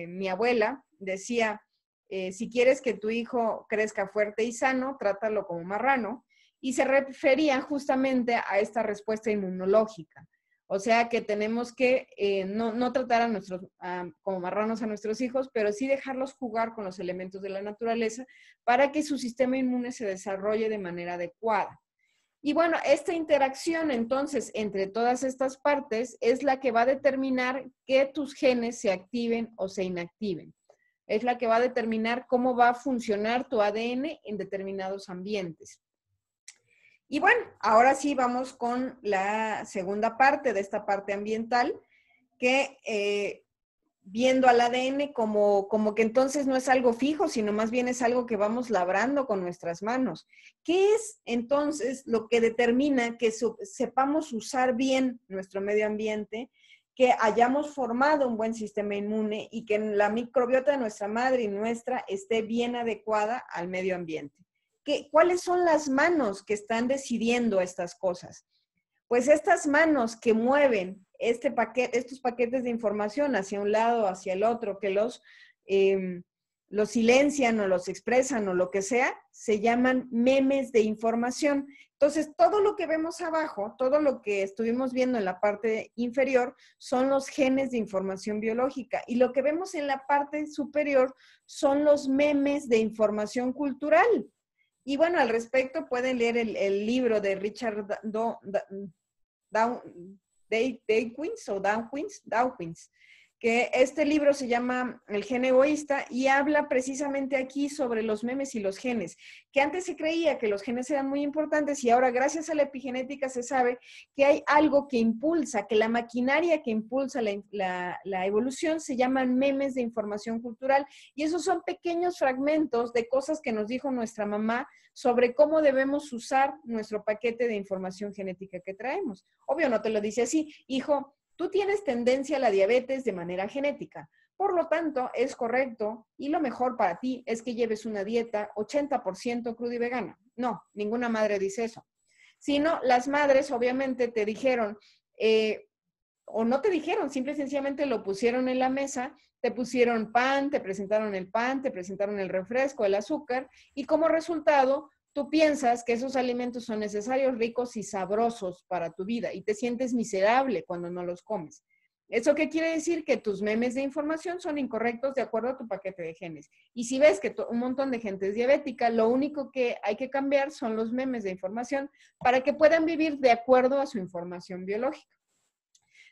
mi abuela decía, si quieres que tu hijo crezca fuerte y sano, trátalo como marrano. Y se refería justamente a esta respuesta inmunológica. O sea que tenemos que no tratar como marranos a nuestros hijos, pero sí dejarlos jugar con los elementos de la naturaleza para que su sistema inmune se desarrolle de manera adecuada. Y bueno, esta interacción entonces entre todas estas partes es la que va a determinar que tus genes se activen o se inactiven. Es la que va a determinar cómo va a funcionar tu ADN en determinados ambientes. Y bueno, ahora sí vamos con la segunda parte de esta parte ambiental, que viendo al ADN como que entonces no es algo fijo, sino más bien es algo que vamos labrando con nuestras manos. ¿Qué es entonces lo que determina que sepamos usar bien nuestro medio ambiente, que hayamos formado un buen sistema inmune y que la microbiota de nuestra madre y nuestra esté bien adecuada al medio ambiente? ¿Cuáles son las manos que están decidiendo estas cosas? Pues estas manos que mueven estos paquetes de información hacia un lado, hacia el otro, que los silencian o los expresan o lo que sea, se llaman memes de información. Entonces, todo lo que vemos abajo, todo lo que estuvimos viendo en la parte inferior, son los genes de información biológica. Y lo que vemos en la parte superior son los memes de información cultural. Y bueno, al respecto pueden leer el libro de Richard Dawkins, que este libro se llama El gen egoísta y habla precisamente aquí sobre los memes y los genes, que antes se creía que los genes eran muy importantes y ahora gracias a la epigenética se sabe que hay algo que impulsa, que la maquinaria que impulsa la evolución se llaman memes de información cultural y esos son pequeños fragmentos de cosas que nos dijo nuestra mamá sobre cómo debemos usar nuestro paquete de información genética que traemos. Obvio, no te lo dice así, hijo, tú tienes tendencia a la diabetes de manera genética. Por lo tanto, es correcto y lo mejor para ti es que lleves una dieta 80% cruda y vegana. No, ninguna madre dice eso. Sino las madres obviamente te dijeron, o no te dijeron, simple y sencillamente lo pusieron en la mesa, te pusieron pan, te presentaron el refresco, el azúcar, y como resultado, tú piensas que esos alimentos son necesarios, ricos y sabrosos para tu vida, y te sientes miserable cuando no los comes. ¿Eso qué quiere decir? Que tus memes de información son incorrectos de acuerdo a tu paquete de genes. Y si ves que un montón de gente es diabética, lo único que hay que cambiar son los memes de información para que puedan vivir de acuerdo a su información biológica.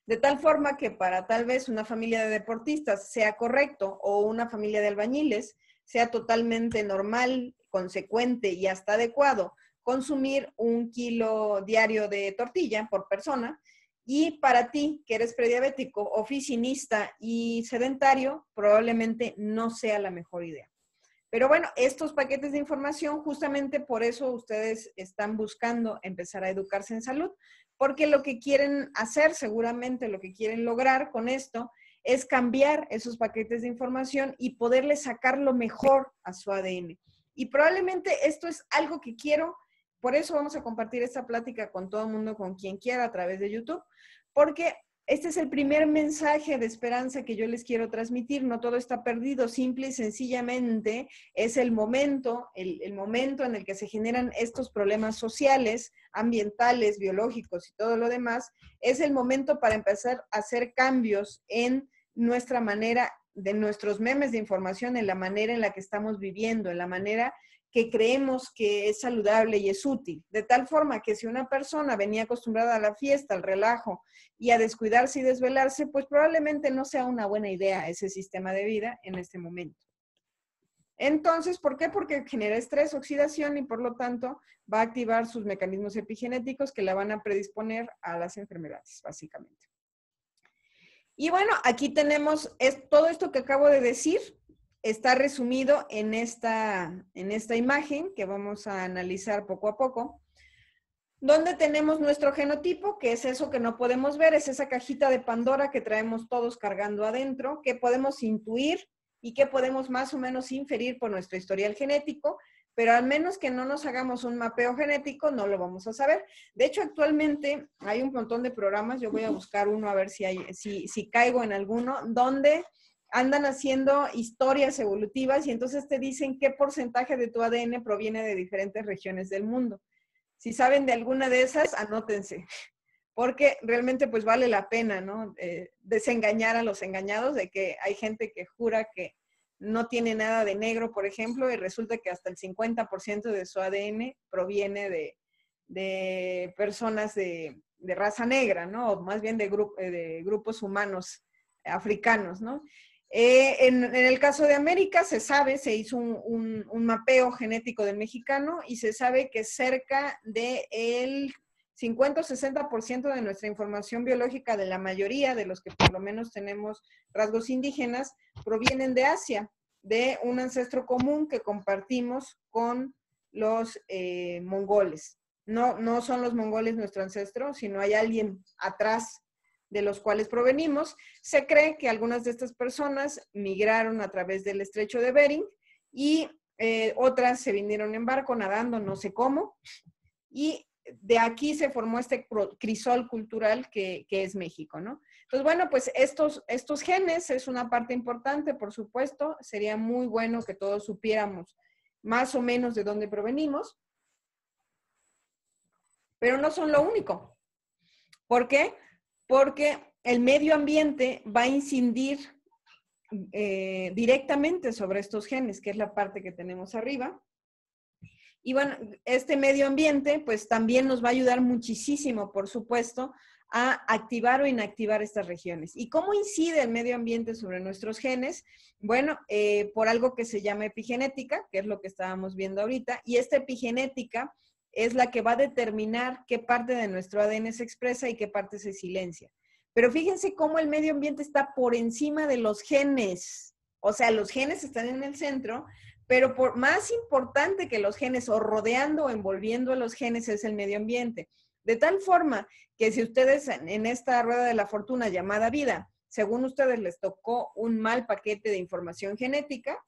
De tal forma que para tal vez una familia de deportistas sea correcto o una familia de albañiles sea totalmente normal, consecuente y hasta adecuado consumir 1 kilo diario de tortilla por persona. Y para ti, que eres prediabético, oficinista y sedentario, probablemente no sea la mejor idea. Pero bueno, estos paquetes de información, justamente por eso ustedes están buscando empezar a educarse en salud, porque lo que quieren hacer, seguramente lo que quieren lograr con esto, es cambiar esos paquetes de información y poderle sacar lo mejor a su ADN. Y probablemente esto es algo que quiero, por eso vamos a compartir esta plática con todo el mundo, con quien quiera, a través de YouTube, porque este es el primer mensaje de esperanza que yo les quiero transmitir. No todo está perdido, simple y sencillamente es el momento en el que se generan estos problemas sociales, ambientales, biológicos y todo lo demás. Es el momento para empezar a hacer cambios en nuestra manera, de nuestros memes de información, en la manera en la que estamos viviendo, en la manera que creemos que es saludable y es útil. De tal forma que si una persona venía acostumbrada a la fiesta, al relajo y a descuidarse y desvelarse, pues probablemente no sea una buena idea ese sistema de vida en este momento. Entonces, ¿por qué? Porque genera estrés, oxidación y por lo tanto va a activar sus mecanismos epigenéticos que la van a predisponer a las enfermedades, básicamente. Y bueno, aquí tenemos todo esto que acabo de decir. Está resumido en esta imagen que vamos a analizar poco a poco, donde tenemos nuestro genotipo, que es eso que no podemos ver, es esa cajita de Pandora que traemos todos cargando adentro, que podemos intuir y que podemos más o menos inferir por nuestro historial genético, pero al menos que no nos hagamos un mapeo genético, no lo vamos a saber. De hecho, actualmente hay un montón de programas, yo voy a buscar uno a ver si caigo en alguno, donde andan haciendo historias evolutivas y entonces te dicen qué porcentaje de tu ADN proviene de diferentes regiones del mundo. Si saben de alguna de esas, anótense, porque realmente pues vale la pena, ¿no? Desengañar a los engañados de que hay gente que jura que no tiene nada de negro, por ejemplo, y resulta que hasta el 50% de su ADN proviene de personas de raza negra, ¿no? O más bien de grupos humanos africanos, ¿no? En el caso de América se sabe, se hizo un mapeo genético del mexicano y se sabe que cerca del 50 o 60% de nuestra información biológica, de la mayoría de los que por lo menos tenemos rasgos indígenas, provienen de Asia, de un ancestro común que compartimos con los mongoles. No son los mongoles nuestro ancestro, sino hay alguien atrás de los cuales provenimos. Se cree que algunas de estas personas migraron a través del estrecho de Bering y otras se vinieron en barco, nadando, no sé cómo, y de aquí se formó este crisol cultural que es México, ¿no? Entonces, bueno, pues estos genes es una parte importante, por supuesto. Sería muy bueno que todos supiéramos más o menos de dónde provenimos, pero no son lo único. ¿Por qué? Porque el medio ambiente va a incidir directamente sobre estos genes, que es la parte que tenemos arriba. Y bueno, este medio ambiente pues también nos va a ayudar muchísimo, por supuesto, a activar o inactivar estas regiones. ¿Y cómo incide el medio ambiente sobre nuestros genes? Bueno, por algo que se llama epigenética, que es lo que estábamos viendo ahorita, y esta epigenética es la que va a determinar qué parte de nuestro ADN se expresa y qué parte se silencia. Pero fíjense cómo el medio ambiente está por encima de los genes. O sea, los genes están en el centro, pero más importante que los genes, o rodeando o envolviendo a los genes, es el medio ambiente. De tal forma que si ustedes en esta rueda de la fortuna llamada vida, según ustedes les tocó un mal paquete de información genética,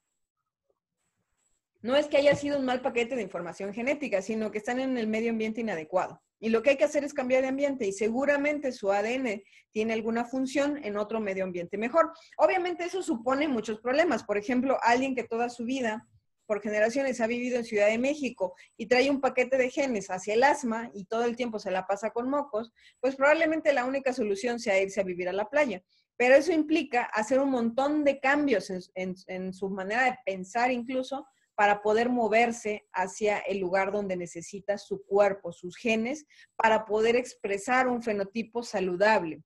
no es que haya sido un mal paquete de información genética, sino que están en el medio ambiente inadecuado. Y lo que hay que hacer es cambiar de ambiente y seguramente su ADN tiene alguna función en otro medio ambiente mejor. Obviamente eso supone muchos problemas. Por ejemplo, alguien que toda su vida, por generaciones, ha vivido en Ciudad de México y trae un paquete de genes hacia el asma y todo el tiempo se la pasa con mocos, pues probablemente la única solución sea irse a vivir a la playa. Pero eso implica hacer un montón de cambios en su manera de pensar incluso, para poder moverse hacia el lugar donde necesita su cuerpo, sus genes, para poder expresar un fenotipo saludable.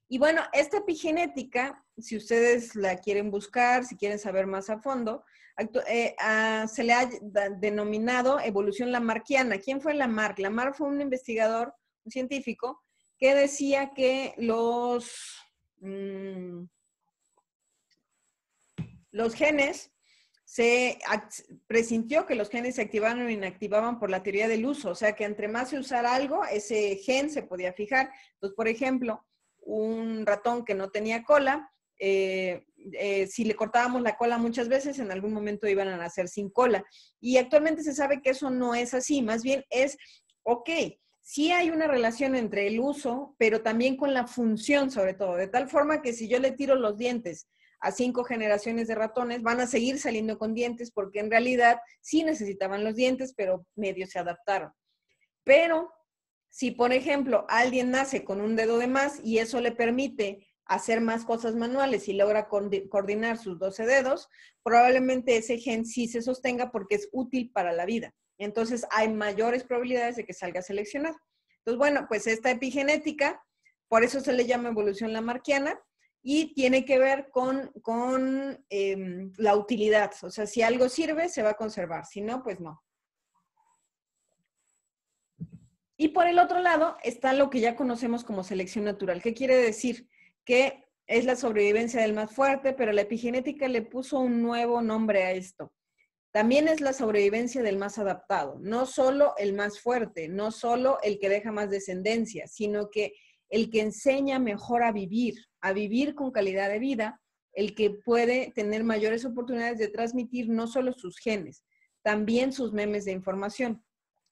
Y bueno, esta epigenética, si ustedes la quieren buscar, si quieren saber más a fondo, se le ha denominado evolución lamarckiana. ¿Quién fue Lamarck? Lamarck fue un investigador, un científico, que decía que los genes, se presintió que los genes se activaban o inactivaban por la teoría del uso, o sea que entre más se usara algo, ese gen se podía fijar. Entonces, por ejemplo, un ratón que no tenía cola, si le cortábamos la cola muchas veces, en algún momento iban a nacer sin cola. Y actualmente se sabe que eso no es así, más bien es, ok, sí hay una relación entre el uso, pero también con la función sobre todo, de tal forma que si yo le tiro los dientes a 5 generaciones de ratones, van a seguir saliendo con dientes porque en realidad sí necesitaban los dientes, pero medio se adaptaron. Pero si, por ejemplo, alguien nace con un dedo de más y eso le permite hacer más cosas manuales y logra coordinar sus 12 dedos, probablemente ese gen sí se sostenga porque es útil para la vida. Entonces hay mayores probabilidades de que salga seleccionado. Entonces, bueno, pues esta epigenética, por eso se le llama evolución lamarckiana, y tiene que ver con la utilidad. O sea, si algo sirve, se va a conservar. Si no, pues no. Y por el otro lado está lo que ya conocemos como selección natural. ¿Qué quiere decir? Que es la sobrevivencia del más fuerte, pero la epigenética le puso un nuevo nombre a esto. También es la sobrevivencia del más adaptado. No solo el más fuerte, no solo el que deja más descendencia, sino que el que enseña mejor a vivir con calidad de vida, el que puede tener mayores oportunidades de transmitir no solo sus genes, también sus memes de información.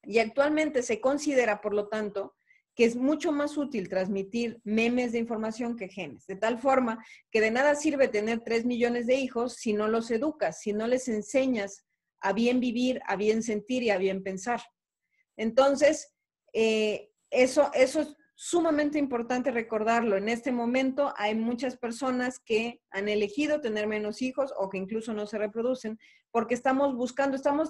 Y actualmente se considera, por lo tanto, que es mucho más útil transmitir memes de información que genes, de tal forma que de nada sirve tener 3 millones de hijos si no los educas, si no les enseñas a bien vivir, a bien sentir y a bien pensar. Entonces, eso es sumamente importante recordarlo. En este momento hay muchas personas que han elegido tener menos hijos o que incluso no se reproducen porque estamos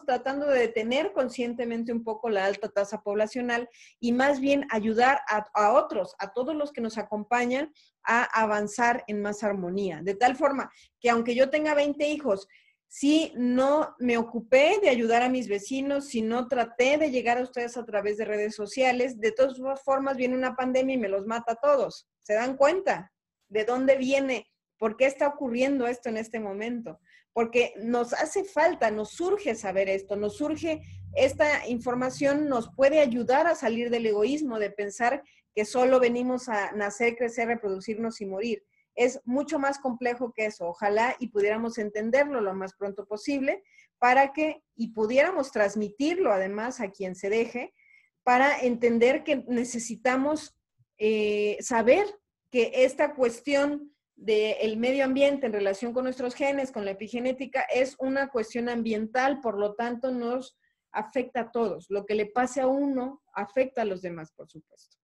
tratando de detener conscientemente un poco la alta tasa poblacional y más bien ayudar a otros, a todos los que nos acompañan a avanzar en más armonía. De tal forma que aunque yo tenga 20 hijos, si no me ocupé de ayudar a mis vecinos, si no traté de llegar a ustedes a través de redes sociales, de todas formas viene una pandemia y me los mata a todos. ¿Se dan cuenta de dónde viene? ¿Por qué está ocurriendo esto en este momento? Porque nos hace falta, nos surge saber esto, nos surge esta información, nos puede ayudar a salir del egoísmo, de pensar que solo venimos a nacer, crecer, reproducirnos y morir. Es mucho más complejo que eso. Ojalá y pudiéramos entenderlo lo más pronto posible y pudiéramos transmitirlo además a quien se deje, para entender que necesitamos saber que esta cuestión del medio ambiente en relación con nuestros genes, con la epigenética, es una cuestión ambiental, por lo tanto nos afecta a todos. Lo que le pase a uno afecta a los demás, por supuesto.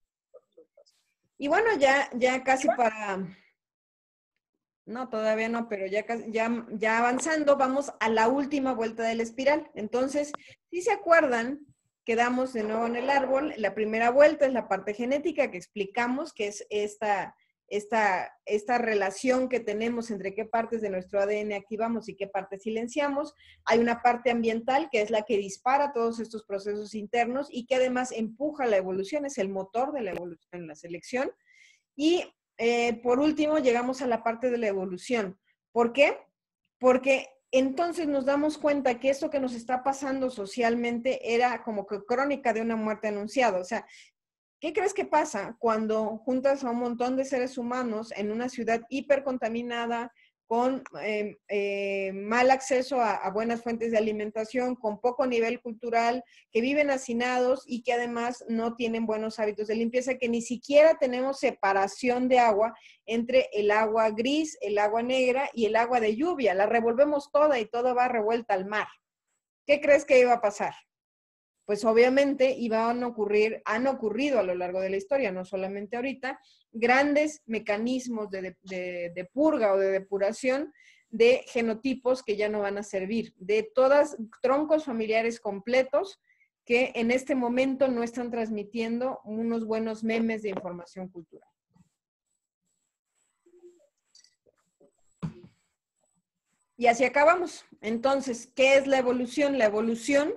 Y bueno, ya casi para... No, todavía no, pero ya avanzando, vamos a la última vuelta de la espiral. Entonces, si se acuerdan, quedamos de nuevo en el árbol. La primera vuelta es la parte genética que explicamos, que es esta relación que tenemos entre qué partes de nuestro ADN activamos y qué partes silenciamos. Hay una parte ambiental que es la que dispara todos estos procesos internos y que además empuja la evolución, es el motor de la evolución, la selección. Y por último, llegamos a la parte de la evolución. ¿Por qué? Porque entonces nos damos cuenta que esto que nos está pasando socialmente era como que crónica de una muerte anunciada. O sea, ¿qué crees que pasa cuando juntas a un montón de seres humanos en una ciudad hipercontaminada, con mal acceso a buenas fuentes de alimentación, con poco nivel cultural, que viven hacinados y que además no tienen buenos hábitos de limpieza, que ni siquiera tenemos separación de agua entre el agua gris, el agua negra y el agua de lluvia? La revolvemos toda y toda va revuelta al mar. ¿Qué crees que iba a pasar? Pues obviamente han ocurrido a lo largo de la historia, no solamente ahorita, grandes mecanismos de purga o de depuración de genotipos que ya no van a servir, de todos troncos familiares completos que en este momento no están transmitiendo unos buenos memes de información cultural. Y así acabamos. Entonces, ¿qué es la evolución? La evolución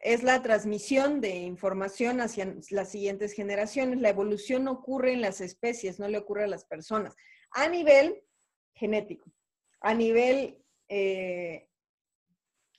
es la transmisión de información hacia las siguientes generaciones. La evolución ocurre en las especies, no le ocurre a las personas. A nivel genético, a nivel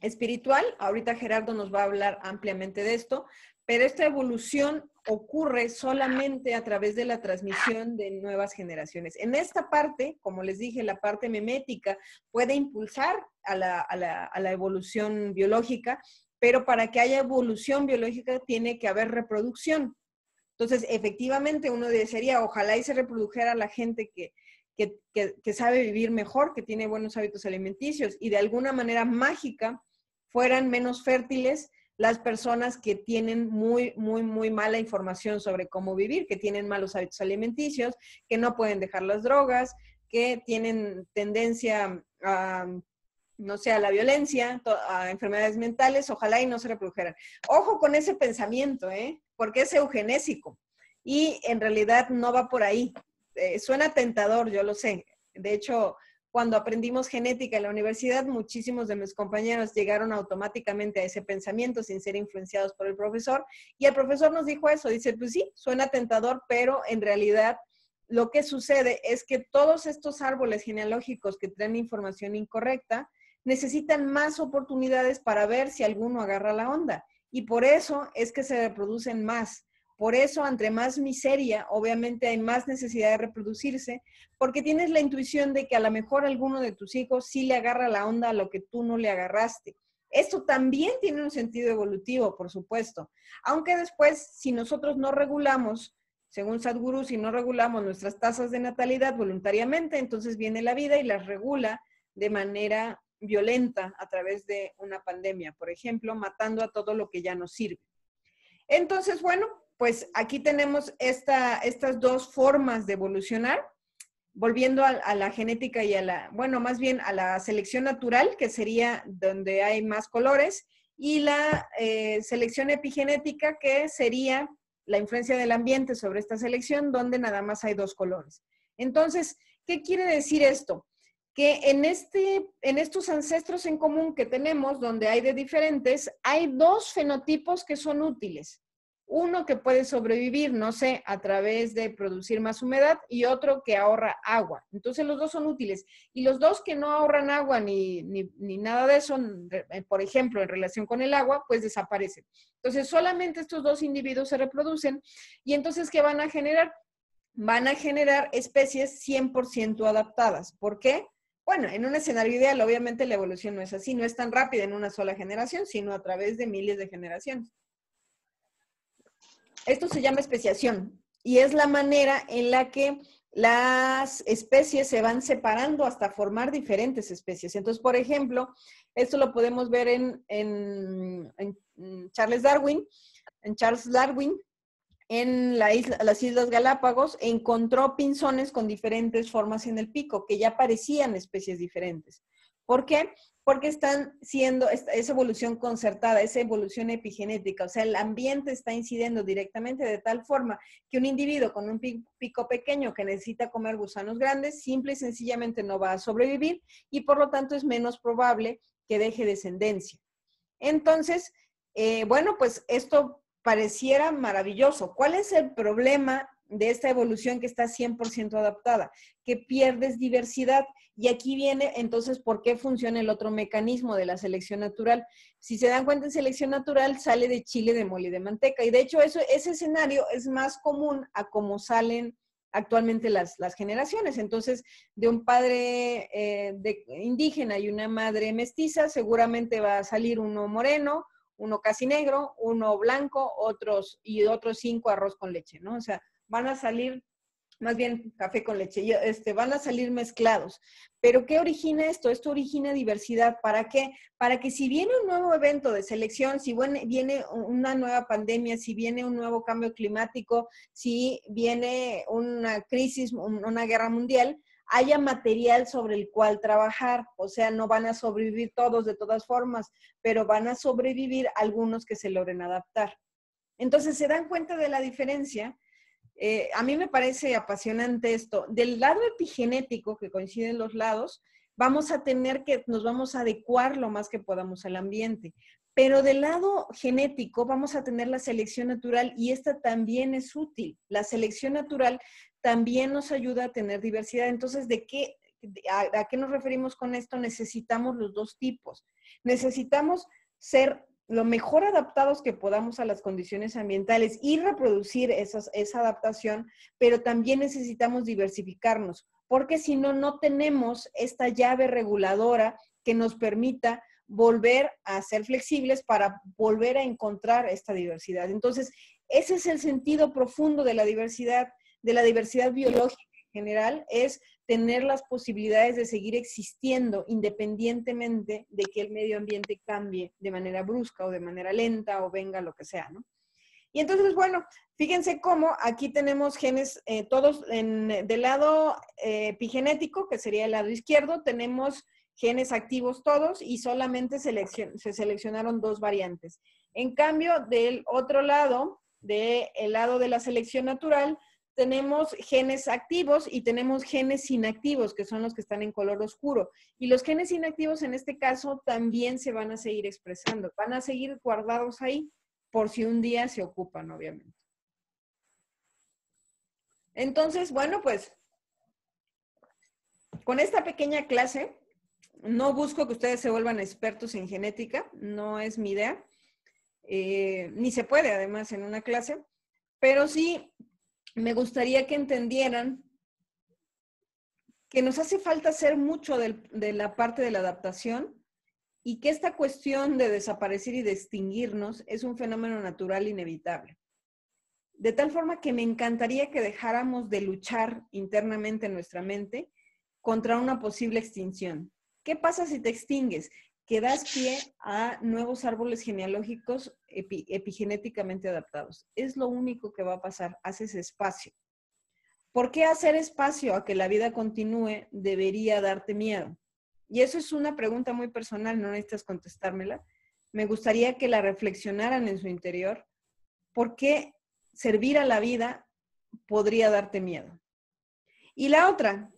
espiritual, ahorita Gerardo nos va a hablar ampliamente de esto, pero esta evolución ocurre solamente a través de la transmisión de nuevas generaciones. En esta parte, como les dije, la parte memética puede impulsar a la evolución biológica, pero para que haya evolución biológica tiene que haber reproducción. Entonces, efectivamente, uno desearía, ojalá y se reprodujera la gente que sabe vivir mejor, que tiene buenos hábitos alimenticios y de alguna manera mágica fueran menos fértiles las personas que tienen muy mala información sobre cómo vivir, que tienen malos hábitos alimenticios, que no pueden dejar las drogas, que tienen tendencia a, no sé, a la violencia, a enfermedades mentales, ojalá y no se reprodujeran. Ojo con ese pensamiento, porque es eugenésico y en realidad no va por ahí. Suena tentador, yo lo sé. De hecho, cuando aprendimos genética en la universidad, muchísimos de mis compañeros llegaron automáticamente a ese pensamiento sin ser influenciados por el profesor. Y el profesor nos dijo eso, dice, pues sí, suena tentador, pero en realidad lo que sucede es que todos estos árboles genealógicos que traen información incorrecta necesitan más oportunidades para ver si alguno agarra la onda. Y por eso es que se reproducen más. Por eso, entre más miseria, obviamente hay más necesidad de reproducirse, porque tienes la intuición de que a lo mejor alguno de tus hijos sí le agarra la onda a lo que tú no le agarraste. Esto también tiene un sentido evolutivo, por supuesto. Aunque después, si nosotros no regulamos, según Sadhguru, si no regulamos nuestras tasas de natalidad voluntariamente, entonces viene la vida y las regula de manera violenta a través de una pandemia, por ejemplo, matando a todo lo que ya nos sirve. Entonces, bueno, pues aquí tenemos estas dos formas de evolucionar. volviendo a la genética y bueno, más bien a la selección natural, que sería donde hay más colores, y la selección epigenética, que sería la influencia del ambiente sobre esta selección, donde nada más hay 2 colores. Entonces, ¿qué quiere decir esto? Que en estos ancestros en común que tenemos, donde hay de diferentes, hay 2 fenotipos que son útiles. Uno que puede sobrevivir, no sé, a través de producir más humedad, y otro que ahorra agua. Entonces los 2 son útiles. Y los 2 que no ahorran agua ni nada de eso, por ejemplo, en relación con el agua, pues desaparecen. Entonces solamente estos 2 individuos se reproducen. Y entonces, ¿qué van a generar? Van a generar especies 100% adaptadas. ¿Por qué? Bueno, en un escenario ideal, obviamente la evolución no es así, no es tan rápida en una sola generación, sino a través de miles de generaciones. Esto se llama especiación y es la manera en la que las especies se van separando hasta formar diferentes especies. Entonces, por ejemplo, esto lo podemos ver en Charles Darwin. En Charles Darwin, en las Islas Galápagos, encontró pinzones con diferentes formas en el pico, que ya parecían especies diferentes. ¿Por qué? Porque están siendo, esa evolución concertada, esa evolución epigenética, o sea, el ambiente está incidiendo directamente de tal forma que un individuo con un pico pequeño que necesita comer gusanos grandes, simple y sencillamente no va a sobrevivir y por lo tanto es menos probable que deje descendencia. Entonces, bueno, pues esto pareciera maravilloso. ¿Cuál es el problema de esta evolución que está 100% adaptada? Que pierdes diversidad. Y aquí viene entonces por qué funciona el otro mecanismo de la selección natural. Si se dan cuenta, en selección natural sale de chile, de mole y de manteca. Y de hecho ese escenario es más común a cómo salen actualmente las generaciones. Entonces, de un padre indígena y una madre mestiza, seguramente va a salir uno moreno, uno casi negro, uno blanco, otros 5 arroz con leche, ¿no? O sea, van a salir, más bien café con leche, van a salir mezclados. ¿Pero qué origina esto? Esto origina diversidad. ¿Para qué? Para que si viene un nuevo evento de selección, si viene una nueva pandemia, si viene un nuevo cambio climático, si viene una crisis, una guerra mundial, haya material sobre el cual trabajar. O sea, no van a sobrevivir todos de todas formas, pero van a sobrevivir algunos que se logren adaptar. Entonces, ¿se dan cuenta de la diferencia? A mí me parece apasionante esto. Del lado epigenético, que coinciden los lados, nos vamos a adecuar lo más que podamos al ambiente. Pero del lado genético vamos a tener la selección natural y esta también es útil. La selección natural también nos ayuda a tener diversidad. Entonces, ¿a qué nos referimos con esto? Necesitamos los 2 tipos. Necesitamos ser lo mejor adaptados que podamos a las condiciones ambientales y reproducir esa adaptación, pero también necesitamos diversificarnos, porque si no, no tenemos esta llave reguladora que nos permita volver a ser flexibles para volver a encontrar esta diversidad. Entonces, ese es el sentido profundo de la diversidad biológica en general, es tener las posibilidades de seguir existiendo independientemente de que el medio ambiente cambie de manera brusca o de manera lenta o venga lo que sea, ¿no? Y entonces, bueno, fíjense cómo aquí tenemos genes todos del lado epigenético, que sería el lado izquierdo, tenemos genes activos todos y solamente se seleccionaron 2 variantes. En cambio, del otro lado, del lado de la selección natural, tenemos genes activos y tenemos genes inactivos, que son los que están en color oscuro. Y los genes inactivos en este caso también se van a seguir expresando, van a seguir guardados ahí por si un día se ocupan, obviamente. Entonces, bueno, pues con esta pequeña clase, no busco que ustedes se vuelvan expertos en genética, no es mi idea, ni se puede además en una clase, pero sí me gustaría que entendieran que nos hace falta hacer mucho de la parte de la adaptación y que esta cuestión de desaparecer y de extinguirnos es un fenómeno natural inevitable. De tal forma que me encantaría que dejáramos de luchar internamente en nuestra mente contra una posible extinción. ¿Qué pasa si te extingues? Que das pie a nuevos árboles genealógicos epigenéticamente adaptados. Es lo único que va a pasar, haces espacio. ¿Por qué hacer espacio a que la vida continúe debería darte miedo? Y eso es una pregunta muy personal, no necesitas contestármela. Me gustaría que la reflexionaran en su interior. ¿Por qué servir a la vida podría darte miedo? Y la otra,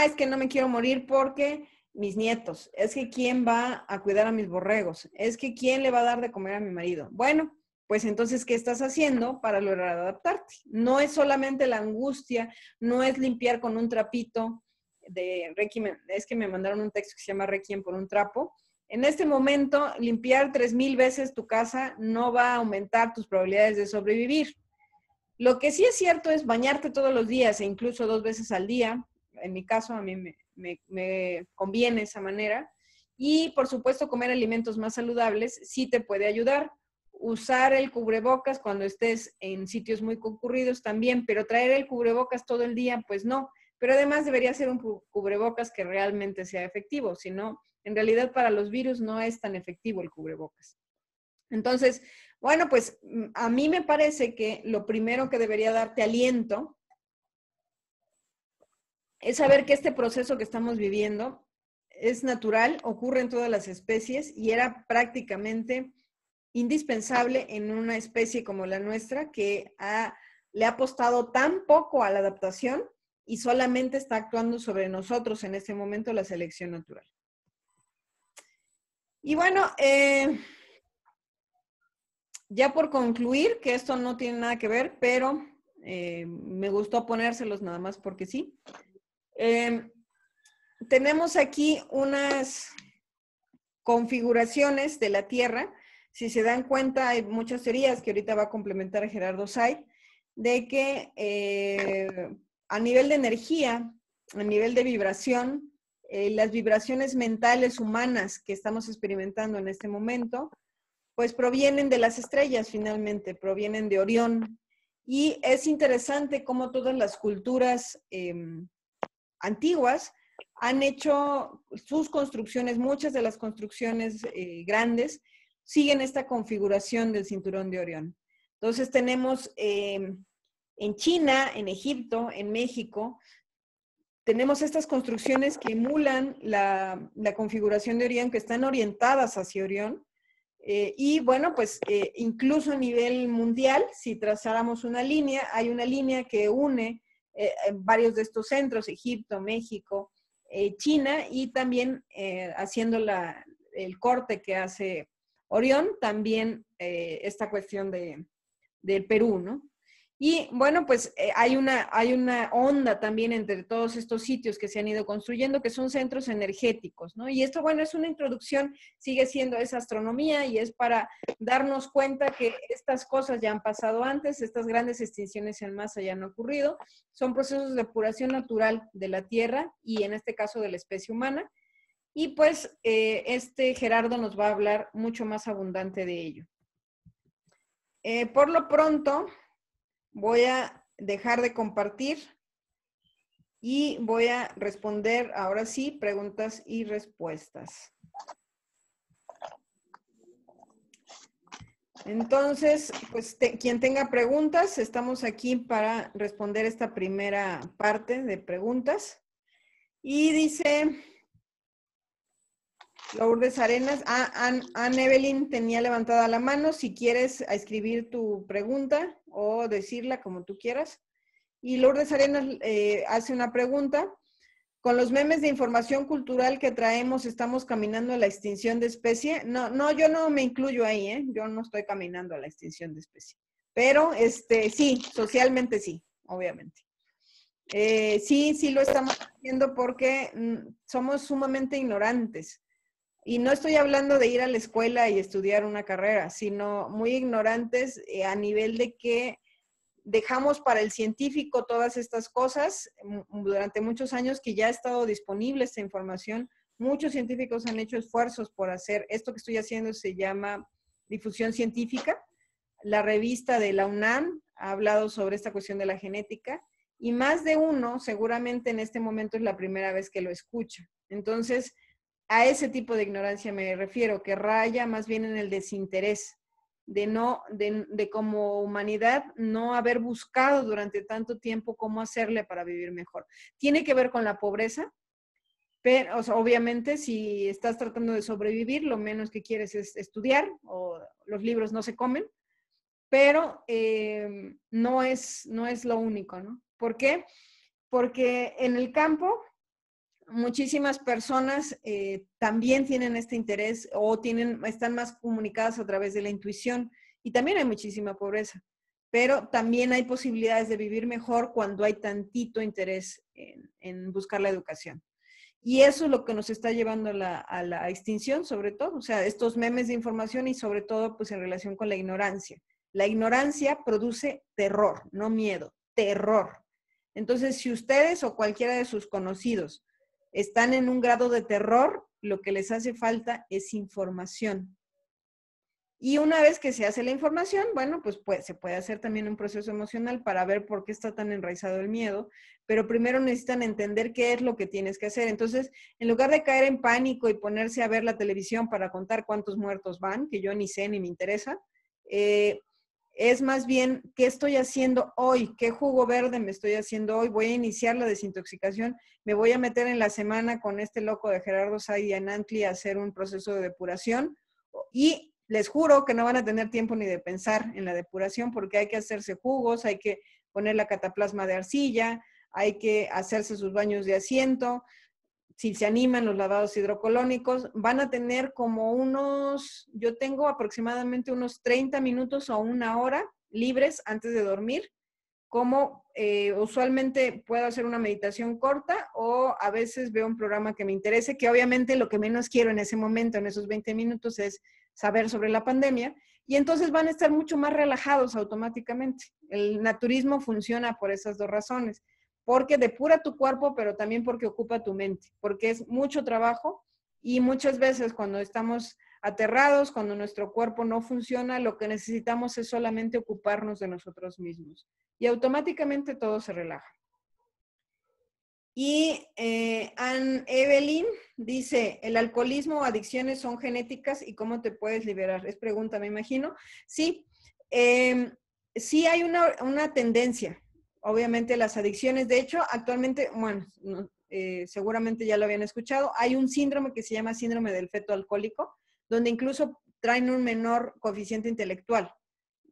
es que no me quiero morir porque mis nietos, es que quién va a cuidar a mis borregos, es que quién le va a dar de comer a mi marido. Bueno, pues entonces, ¿qué estás haciendo para lograr adaptarte? No es solamente la angustia, no es limpiar con un trapito de Requiem, es que me mandaron un texto que se llama Requiem por un trapo. En este momento, limpiar 3000 veces tu casa no va a aumentar tus probabilidades de sobrevivir. Lo que sí es cierto es bañarte todos los días e incluso 2 veces al día. En mi caso, a mí me conviene esa manera. Y, por supuesto, comer alimentos más saludables sí te puede ayudar. Usar el cubrebocas cuando estés en sitios muy concurridos también, pero traer el cubrebocas todo el día, pues no. Pero además debería ser un cubrebocas que realmente sea efectivo, si no, en realidad para los virus no es tan efectivo el cubrebocas. Entonces, bueno, pues a mí me parece que lo primero que debería darte aliento es saber que este proceso que estamos viviendo es natural, ocurre en todas las especies y era prácticamente indispensable en una especie como la nuestra que le ha apostado tan poco a la adaptación y solamente está actuando sobre nosotros en este momento la selección natural. Y bueno, ya por concluir, que esto no tiene nada que ver, pero me gustó ponérselos nada más porque sí. Tenemos aquí unas configuraciones de la Tierra. Si se dan cuenta, hay muchas teorías que ahorita va a complementar Gerardo Say, de que a nivel de energía, a nivel de vibración, las vibraciones mentales humanas que estamos experimentando en este momento, pues provienen de las estrellas finalmente, provienen de Orión. Y es interesante cómo todas las culturas antiguas han hecho sus construcciones, muchas de las construcciones grandes siguen esta configuración del cinturón de Orión. Entonces tenemos en China, en Egipto, en México, tenemos estas construcciones que emulan la configuración de Orión, que están orientadas hacia Orión. Y bueno, pues incluso a nivel mundial, si trazáramos una línea, hay una línea que une varios de estos centros, Egipto, México, China, y también haciendo el corte que hace Orión, también esta cuestión del Perú, ¿no? Y bueno, pues hay una onda también entre todos estos sitios que se han ido construyendo, que son centros energéticos, ¿no? Y esto, bueno, es una introducción, sigue siendo esa astronomía y es para darnos cuenta que estas cosas ya han pasado antes, estas grandes extinciones en masa ya han ocurrido, son procesos de depuración natural de la Tierra y en este caso de la especie humana. Y pues Gerardo nos va a hablar mucho más abundante de ello. Por lo pronto, voy a dejar de compartir y voy a responder ahora sí preguntas y respuestas. Entonces, pues quien tenga preguntas, estamos aquí para responder esta primera parte de preguntas. Y dice Lourdes Arenas, Anne Evelyn tenía levantada la mano, si quieres escribir tu pregunta o decirla como tú quieras. Y Lourdes Arenas hace una pregunta. ¿Con los memes de información cultural que traemos estamos caminando a la extinción de especie? No, yo no me incluyo ahí, ¿eh? Yo no estoy caminando a la extinción de especie. Pero sí, socialmente sí, obviamente. Sí lo estamos haciendo porque somos sumamente ignorantes. Y no estoy hablando de ir a la escuela y estudiar una carrera, sino muy ignorantes a nivel de que dejamos para el científico todas estas cosas durante muchos años que ya ha estado disponible esta información. Muchos científicos han hecho esfuerzos por hacer esto que estoy haciendo, se llama difusión científica. La revista de la UNAM ha hablado sobre esta cuestión de la genética y más de uno seguramente en este momento es la primera vez que lo escucha. Entonces, a ese tipo de ignorancia me refiero, que raya más bien en el desinterés. de como humanidad no haber buscado durante tanto tiempo cómo hacerle para vivir mejor. Tiene que ver con la pobreza, pero, o sea, obviamente si estás tratando de sobrevivir, lo menos que quieres es estudiar, o los libros no se comen, pero no es lo único, ¿no? ¿Por qué? Porque en el campo muchísimas personas también tienen este interés o están más comunicadas a través de la intuición, y también hay muchísima pobreza, pero también hay posibilidades de vivir mejor cuando hay tantito interés en buscar la educación. Y eso es lo que nos está llevando a la extinción, sobre todo, o sea, estos memes de información y sobre todo pues en relación con la ignorancia. La ignorancia produce terror, no miedo, terror. Entonces, si ustedes o cualquiera de sus conocidos están en un grado de terror, lo que les hace falta es información. Y una vez que se hace la información, bueno, pues se puede hacer también un proceso emocional para ver por qué está tan enraizado el miedo, pero primero necesitan entender qué es lo que tienes que hacer. Entonces, en lugar de caer en pánico y ponerse a ver la televisión para contar cuántos muertos van, que yo ni sé ni me interesa, es más bien, ¿qué estoy haciendo hoy? ¿Qué jugo verde me estoy haciendo hoy? Voy a iniciar la desintoxicación, me voy a meter en la semana con este loco de Gerardo Said en Antli a hacer un proceso de depuración, y les juro que no van a tener tiempo ni de pensar en la depuración, porque hay que hacerse jugos, hay que poner la cataplasma de arcilla, hay que hacerse sus baños de asiento. Si se animan los lavados hidrocolónicos, van a tener yo tengo aproximadamente unos 30 minutos o una hora libres antes de dormir, como usualmente puedo hacer una meditación corta o a veces veo un programa que me interese, que obviamente lo que menos quiero en ese momento, en esos 20 minutos, es saber sobre la pandemia, y entonces van a estar mucho más relajados automáticamente. El naturismo funciona por esas dos razones, porque depura tu cuerpo, pero también porque ocupa tu mente, porque es mucho trabajo, y muchas veces cuando estamos aterrados, cuando nuestro cuerpo no funciona, lo que necesitamos es solamente ocuparnos de nosotros mismos, y automáticamente todo se relaja. Y Ann Evelyn dice, ¿el alcoholismo o adicciones son genéticas y cómo te puedes liberar? Es pregunta, me imagino. Sí, sí hay una tendencia, obviamente las adicciones. De hecho, actualmente, bueno, seguramente ya lo habían escuchado, hay un síndrome que se llama síndrome del feto alcohólico, donde incluso traen un menor coeficiente intelectual.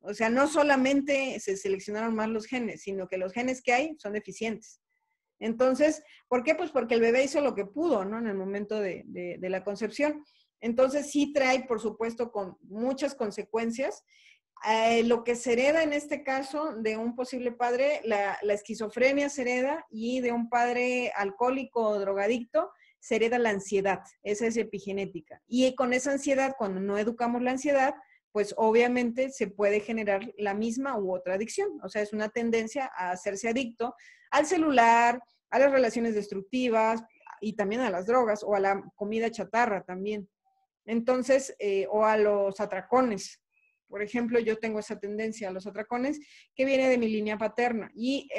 O sea, no solamente se seleccionaron más los genes, sino que los genes que hay son deficientes. Entonces, ¿por qué? Pues porque el bebé hizo lo que pudo, ¿no? En el momento de la concepción. Entonces, sí trae, por supuesto, con muchas consecuencias. Lo que se hereda en este caso de un posible padre, la esquizofrenia se hereda, y de un padre alcohólico o drogadicto se hereda la ansiedad. Esa es epigenética. Y con esa ansiedad, cuando no educamos la ansiedad, pues obviamente se puede generar la misma u otra adicción. O sea, es una tendencia a hacerse adicto al celular, a las relaciones destructivas y también a las drogas o a la comida chatarra también. Entonces, o a los atracones. Por ejemplo, yo tengo esa tendencia a los atracones que viene de mi línea paterna, y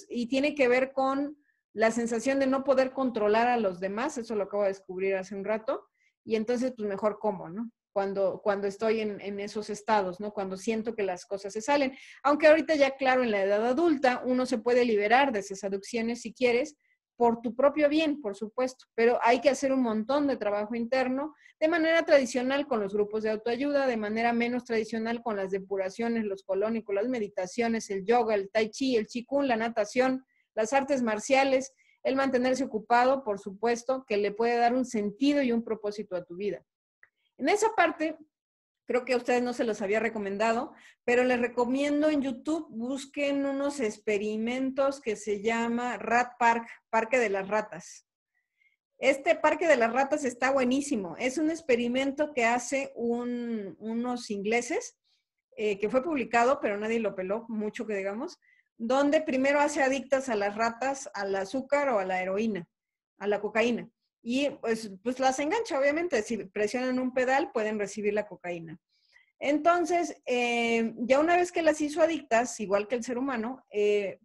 y tiene que ver con la sensación de no poder controlar a los demás. Eso lo acabo de descubrir hace un rato, y entonces pues mejor como, ¿no? Cuando estoy en esos estados, ¿no? Cuando siento que las cosas se salen. Aunque ahorita ya, claro, en la edad adulta, uno se puede liberar de esas adicciones si quieres, por tu propio bien, por supuesto, pero hay que hacer un montón de trabajo interno, de manera tradicional con los grupos de autoayuda, de manera menos tradicional con las depuraciones, los colónicos, las meditaciones, el yoga, el tai chi, el qigong, la natación, las artes marciales, el mantenerse ocupado, por supuesto, que le puede dar un sentido y un propósito a tu vida. En esa parte, creo que a ustedes no se los había recomendado, pero les recomiendo en YouTube, busquen unos experimentos que se llama Rat Park, Parque de las Ratas. Este Parque de las Ratas está buenísimo. Es un experimento que hace unos ingleses, que fue publicado, pero nadie lo peló mucho, que digamos, donde primero hace adictas a las ratas al azúcar o a la heroína, a la cocaína. Y pues las engancha, obviamente. Si presionan un pedal, pueden recibir la cocaína. Entonces, ya una vez que las hizo adictas, igual que el ser humano,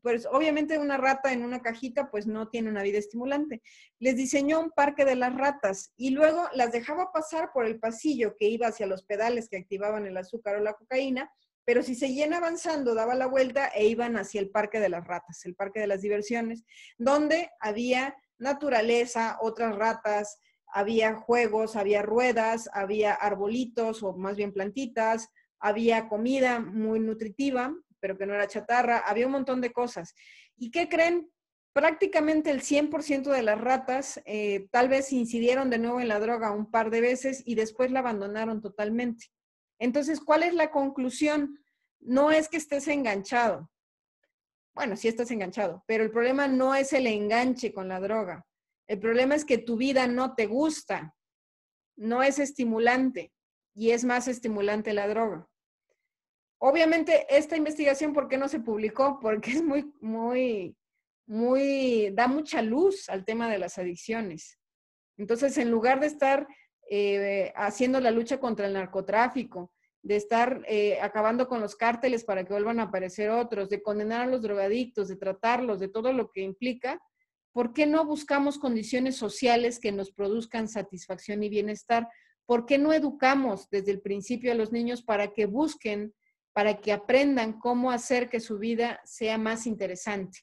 pues obviamente una rata en una cajita pues no tiene una vida estimulante. Les diseñó un parque de las ratas y luego las dejaba pasar por el pasillo que iba hacia los pedales que activaban el azúcar o la cocaína, pero si seguían avanzando, daba la vuelta e iban hacia el parque de las ratas, el parque de las diversiones, donde había naturaleza, otras ratas, había juegos, había ruedas, había arbolitos o más bien plantitas, había comida muy nutritiva, pero que no era chatarra, había un montón de cosas. ¿Y qué creen? Prácticamente el 100% de las ratas tal vez incidieron de nuevo en la droga un par de veces y después la abandonaron totalmente. Entonces, ¿cuál es la conclusión? No es que estés enganchado. Bueno, sí estás enganchado, pero el problema no es el enganche con la droga. El problema es que tu vida no te gusta, no es estimulante y es más estimulante la droga. Obviamente, esta investigación, ¿por qué no se publicó? Porque es da mucha luz al tema de las adicciones. Entonces, en lugar de estar haciendo la lucha contra el narcotráfico, de estar acabando con los cárteles para que vuelvan a aparecer otros, de condenar a los drogadictos, de tratarlos, de todo lo que implica, ¿por qué no buscamos condiciones sociales que nos produzcan satisfacción y bienestar? ¿Por qué no educamos desde el principio a los niños para que busquen, para que aprendan cómo hacer que su vida sea más interesante?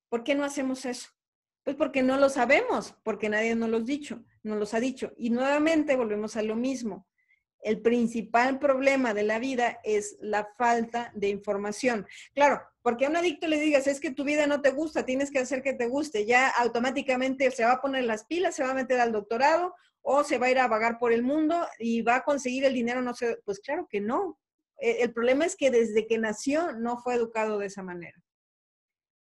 ¿Por qué no hacemos eso? Pues porque no lo sabemos, porque nadie nos los ha dicho. Y nuevamente volvemos a lo mismo. El principal problema de la vida es la falta de información. Claro, porque a un adicto le digas, es que tu vida no te gusta, tienes que hacer que te guste, ya automáticamente se va a poner las pilas, se va a meter al doctorado o se va a ir a vagar por el mundo y va a conseguir el dinero, no sé, pues claro que no. El problema es que desde que nació no fue educado de esa manera.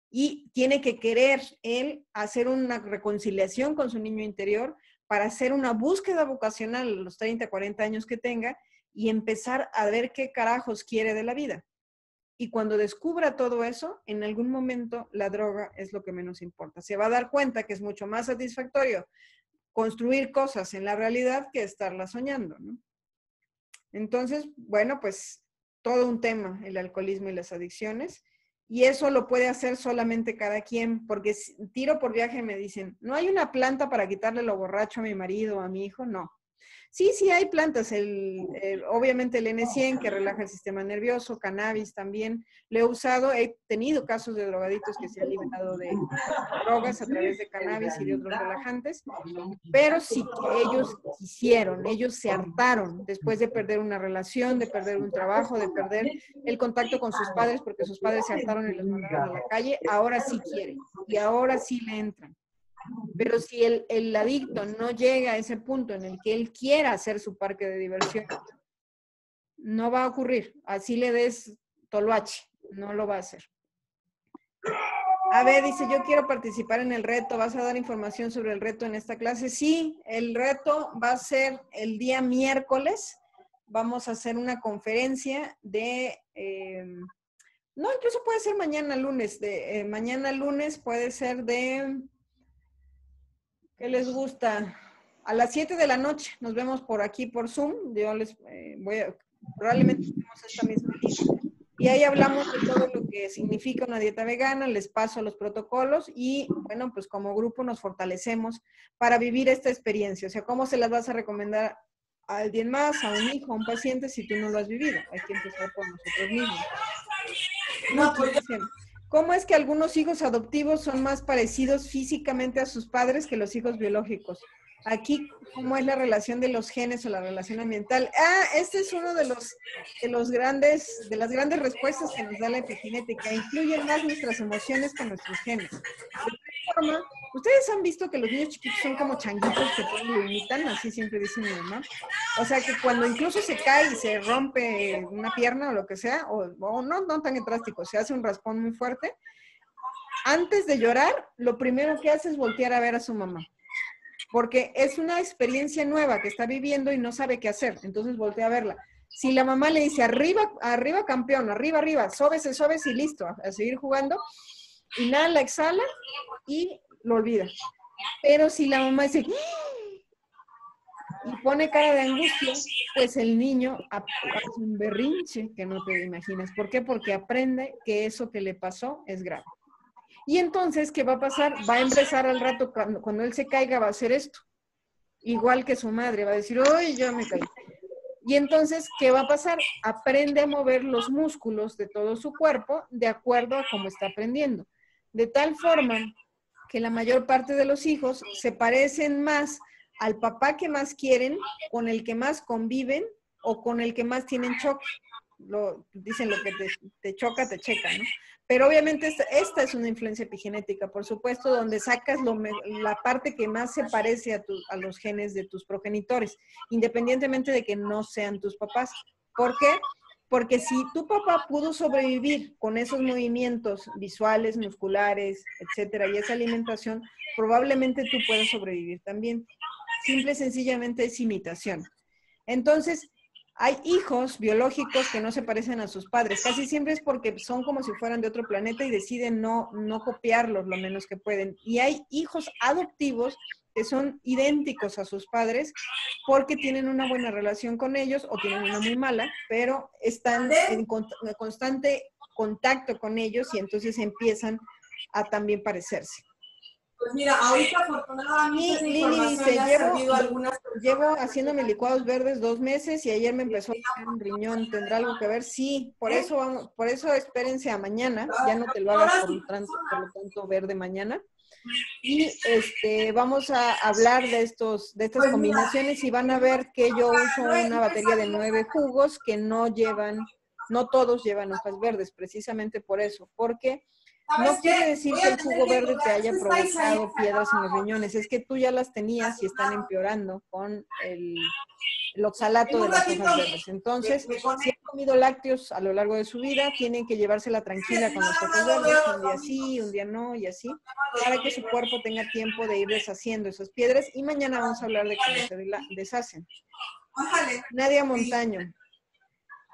Y tiene que querer él hacer una reconciliación con su niño interior para hacer una búsqueda vocacional a los 30, 40 años que tenga y empezar a ver qué carajos quiere de la vida. Y cuando descubra todo eso, en algún momento la droga es lo que menos importa. Se va a dar cuenta que es mucho más satisfactorio construir cosas en la realidad que estarlas soñando, ¿no? Entonces, bueno, pues todo un tema, el alcoholismo y las adicciones. Y eso lo puede hacer solamente cada quien, porque tiro por viaje me dicen, ¿no hay una planta para quitarle lo borracho a mi marido o a mi hijo? No. Sí hay plantas, obviamente el N100 que relaja el sistema nervioso, cannabis también, lo he usado, he tenido casos de drogadictos que se han liberado de drogas a través de cannabis y de otros relajantes, pero sí que ellos quisieron, ellos se hartaron después de perder una relación, de perder un trabajo, de perder el contacto con sus padres porque sus padres se hartaron y los mandaron a la calle, ahora sí quieren y ahora sí le entran. Pero si el adicto no llega a ese punto en el que él quiera hacer su parque de diversión, no va a ocurrir. Así le des toloache, no lo va a hacer. A ver, dice, yo quiero participar en el reto. ¿Vas a dar información sobre el reto en esta clase? Sí, el reto va a ser el día miércoles. Vamos a hacer una conferencia de... no, incluso puede ser mañana lunes. Mañana lunes puede ser de... ¿Qué les gusta? A las 7 de la noche nos vemos por aquí por Zoom. Yo les probablemente hacemos esta misma línea. Y ahí hablamos de todo lo que significa una dieta vegana, les paso los protocolos y, bueno, pues como grupo nos fortalecemos para vivir esta experiencia. O sea, ¿cómo se las vas a recomendar a alguien más, a un hijo, a un paciente, si tú no lo has vivido? Hay que empezar por nosotros mismos. ¿Cómo es que algunos hijos adoptivos son más parecidos físicamente a sus padres que los hijos biológicos? Aquí, ¿cómo es la relación de los genes o la relación ambiental? Este es uno de las grandes respuestas que nos da la epigenética. Influyen más nuestras emociones que nuestros genes. De esta forma, ustedes han visto que los niños chiquitos son como changuitos que todos lo imitan, así siempre dice mi mamá. O sea, que cuando incluso se cae y se rompe una pierna o lo que sea, o no tan drástico, se hace un raspón muy fuerte, antes de llorar, lo primero que hace es voltear a ver a su mamá. Porque es una experiencia nueva que está viviendo y no sabe qué hacer. Entonces voltea a verla. Si la mamá le dice, arriba, arriba campeón, arriba, sóbese y listo, a seguir jugando, inhala, exhala y lo olvida. Pero si la mamá dice, y pone cara de angustia, pues el niño hace un berrinche que no te imaginas. ¿Por qué? Porque aprende que eso que le pasó es grave. Y entonces, ¿qué va a pasar? Va a empezar al rato, cuando él se caiga, va a hacer esto. Igual que su madre, va a decir, ¡ay, ya me caí! Y entonces, ¿qué va a pasar? Aprende a mover los músculos de todo su cuerpo de acuerdo a cómo está aprendiendo. De tal forma que la mayor parte de los hijos se parecen más al papá que más quieren, con el que más conviven o con el que más tienen choque. Dicen lo que te choca, te checa, ¿no? Pero obviamente esta es una influencia epigenética, por supuesto, donde sacas la parte que más se parece a los genes de tus progenitores, independientemente de que no sean tus papás. ¿Por qué? Porque si tu papá pudo sobrevivir con esos movimientos visuales, musculares, etcétera, y esa alimentación, probablemente tú puedas sobrevivir también. Simple y sencillamente es imitación. Entonces, hay hijos biológicos que no se parecen a sus padres. Casi siempre es porque son como si fueran de otro planeta y deciden no copiarlos lo menos que pueden. Y hay hijos adoptivos que son idénticos a sus padres porque tienen una buena relación con ellos o tienen una muy mala, pero están en constante contacto con ellos y entonces empiezan a también parecerse. Pues mira, ahorita afortunadamente esa Lili dice, algunas llevo haciéndome licuados verdes 2 meses y ayer me empezó a caer un riñón. ¿Tendrá algo que ver? Sí, por eso espérense a mañana. Ya no te lo hagas por lo tanto verde mañana. Y vamos a hablar de estas combinaciones y van a ver que yo uso una batería de 9 jugos que no todos llevan hojas verdes, precisamente por eso, porque no quiere decir que el jugo verde te haya provocado piedras en los riñones, es que tú ya las tenías y están empeorando con el oxalato de las hojas verdes. Entonces, si han comido lácteos a lo largo de su vida, tienen que llevársela tranquila con las hojas verdes, un día sí, un día no, y así, para que su cuerpo tenga tiempo de ir deshaciendo esas piedras. Y mañana vamos a hablar de cómo se deshacen. Nadia Montaño.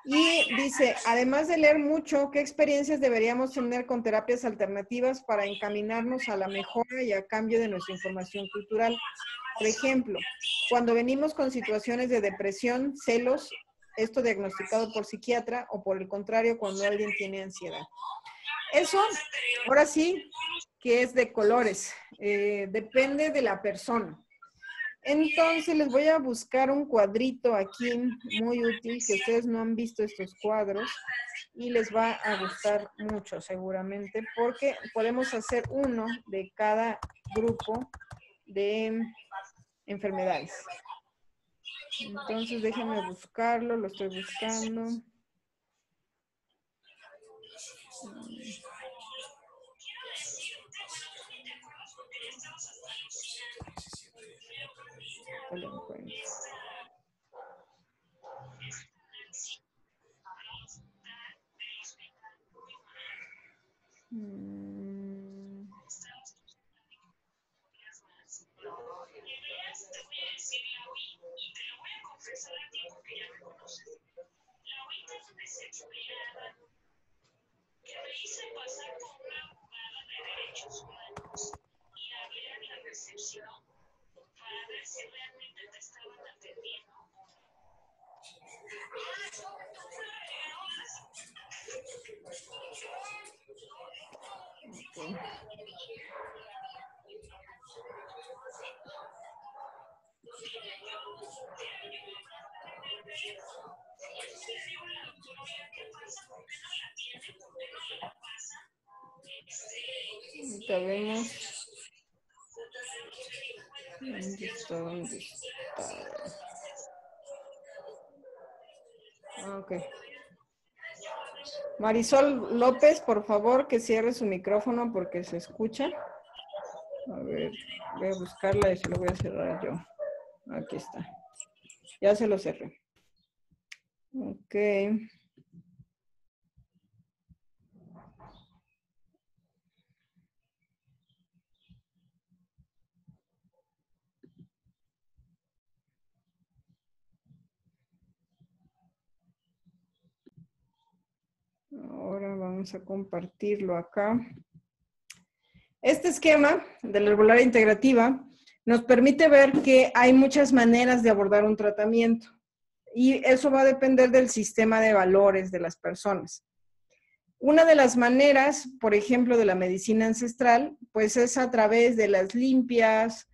Y dice, además de leer mucho, ¿qué experiencias deberíamos tener con terapias alternativas para encaminarnos a la mejora y a cambio de nuestra información cultural? Por ejemplo, cuando venimos con situaciones de depresión, celos, esto diagnosticado por psiquiatra, o por el contrario, cuando alguien tiene ansiedad. Eso, ahora sí, que es de colores, depende de la persona. Entonces les voy a buscar un cuadrito aquí muy útil, que ustedes no han visto estos cuadros y les va a gustar mucho seguramente, porque podemos hacer uno de cada grupo de enfermedades. Entonces déjenme buscarlo, lo estoy buscando. Lo encuentro. Okay. Ahorita vemos. ¿Dónde está? ¿Dónde está? Ok. Marisol López, por favor, que cierre su micrófono porque se escucha. A ver, voy a buscarla y se lo voy a cerrar yo. Aquí está. Ya se lo cerré. Ok. Ahora vamos a compartirlo acá. Este esquema de la herbolaria integrativa nos permite ver que hay muchas maneras de abordar un tratamiento y eso va a depender del sistema de valores de las personas. Una de las maneras, por ejemplo, de la medicina ancestral, pues es a través de las limpias,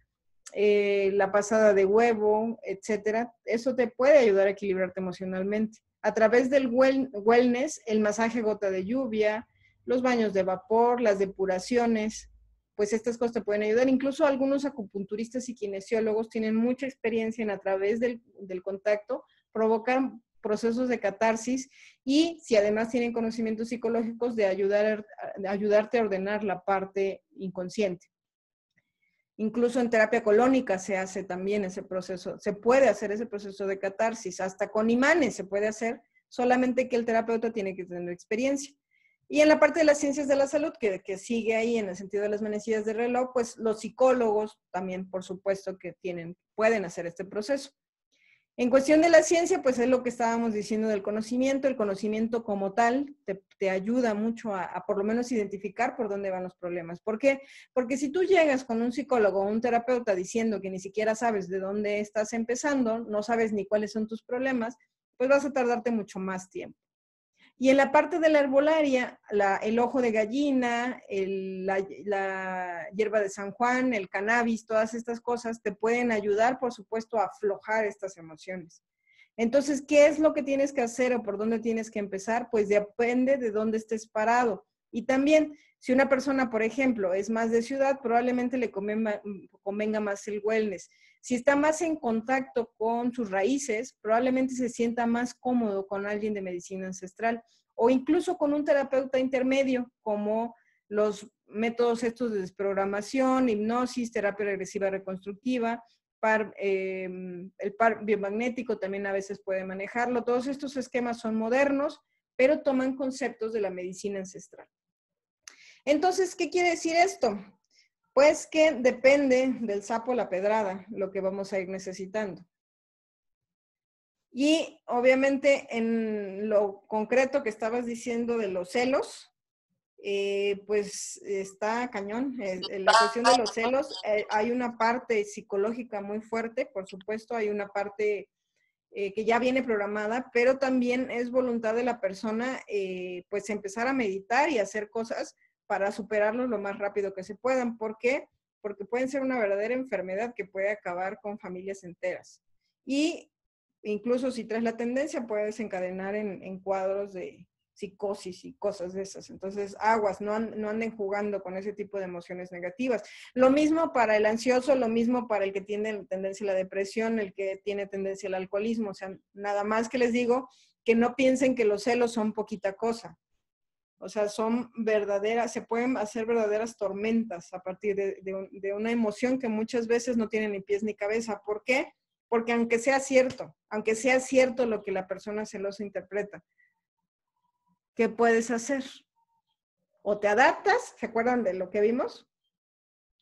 la pasada de huevo, etcétera. Eso te puede ayudar a equilibrarte emocionalmente. A través del wellness, el masaje gota de lluvia, los baños de vapor, las depuraciones, pues estas cosas te pueden ayudar. Incluso algunos acupunturistas y kinesiólogos tienen mucha experiencia en a través del contacto provocar procesos de catarsis y si además tienen conocimientos psicológicos de ayudarte a ordenar la parte inconsciente. Incluso en terapia colónica se hace también ese proceso, se puede hacer ese proceso de catarsis, hasta con imanes se puede hacer, solamente que el terapeuta tiene que tener experiencia. Y en la parte de las ciencias de la salud, que sigue ahí en el sentido de las manecillas de reloj, pues los psicólogos también, por supuesto, que pueden hacer este proceso. En cuestión de la ciencia, pues es lo que estábamos diciendo del conocimiento. El conocimiento como tal te ayuda mucho a por lo menos identificar por dónde van los problemas. ¿Por qué? Porque si tú llegas con un psicólogo o un terapeuta diciendo que ni siquiera sabes de dónde estás empezando, no sabes ni cuáles son tus problemas, pues vas a tardarte mucho más tiempo. Y en la parte de la herbolaria, el ojo de gallina, la hierba de San Juan, el cannabis, todas estas cosas te pueden ayudar, por supuesto, a aflojar estas emociones. Entonces, ¿qué es lo que tienes que hacer o por dónde tienes que empezar? Pues depende de dónde estés parado. Y también, si una persona, por ejemplo, es más de ciudad, probablemente le convenga más el wellness. Si está más en contacto con sus raíces, probablemente se sienta más cómodo con alguien de medicina ancestral o incluso con un terapeuta intermedio, como los métodos estos de desprogramación, hipnosis, terapia regresiva reconstructiva, el par biomagnético también a veces puede manejarlo. Todos estos esquemas son modernos, pero toman conceptos de la medicina ancestral. Entonces, ¿qué quiere decir esto? Pues que depende del sapo a la pedrada lo que vamos a ir necesitando. Y obviamente en lo concreto que estabas diciendo de los celos, pues está cañón. En la cuestión de los celos hay una parte psicológica muy fuerte, por supuesto, hay una parte que ya viene programada, pero también es voluntad de la persona pues empezar a meditar y hacer cosas para superarlos lo más rápido que se puedan. ¿Por qué? Porque pueden ser una verdadera enfermedad que puede acabar con familias enteras. Y incluso si traes la tendencia puede desencadenar en cuadros de psicosis y cosas de esas. Entonces, aguas, no anden jugando con ese tipo de emociones negativas. Lo mismo para el ansioso, lo mismo para el que tiene tendencia a la depresión, el que tiene tendencia al alcoholismo. O sea, nada más que les digo que no piensen que los celos son poquita cosa. O sea, son verdaderas, se pueden hacer verdaderas tormentas a partir de una emoción que muchas veces no tiene ni pies ni cabeza. ¿Por qué? Porque aunque sea cierto lo que la persona celosa interpreta, ¿qué puedes hacer? O te adaptas, ¿se acuerdan de lo que vimos?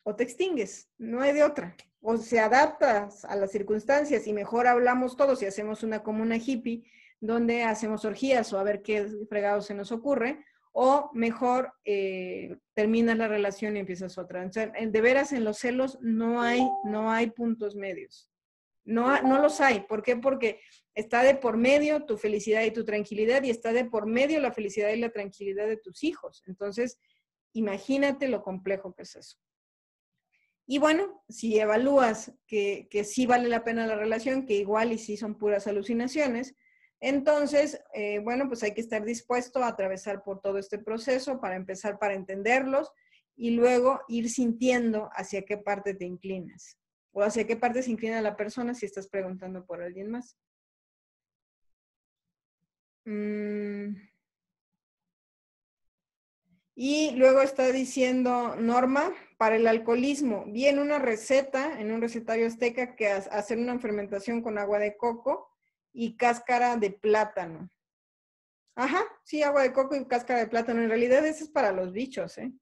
O te extingues, no hay de otra. O se adaptas a las circunstancias y mejor hablamos todos y hacemos una comuna hippie donde hacemos orgías o a ver qué fregado se nos ocurre, o mejor terminas la relación y empiezas otra. Entonces, de veras en los celos no hay puntos medios. No los hay. ¿Por qué? Porque está de por medio tu felicidad y tu tranquilidad y está de por medio la felicidad y la tranquilidad de tus hijos. Entonces, imagínate lo complejo que es eso. Y bueno, si evalúas que sí vale la pena la relación, que igual y sí son puras alucinaciones, entonces, bueno, pues hay que estar dispuesto a atravesar por todo este proceso para empezar, para entenderlos y luego ir sintiendo hacia qué parte te inclinas o hacia qué parte se inclina la persona si estás preguntando por alguien más. Y luego está diciendo Norma, para el alcoholismo, vi en una receta, en un recetario azteca, que hacer una fermentación con agua de coco y cáscara de plátano. Ajá, sí, agua de coco y cáscara de plátano. En realidad eso es para los bichos, ¿eh?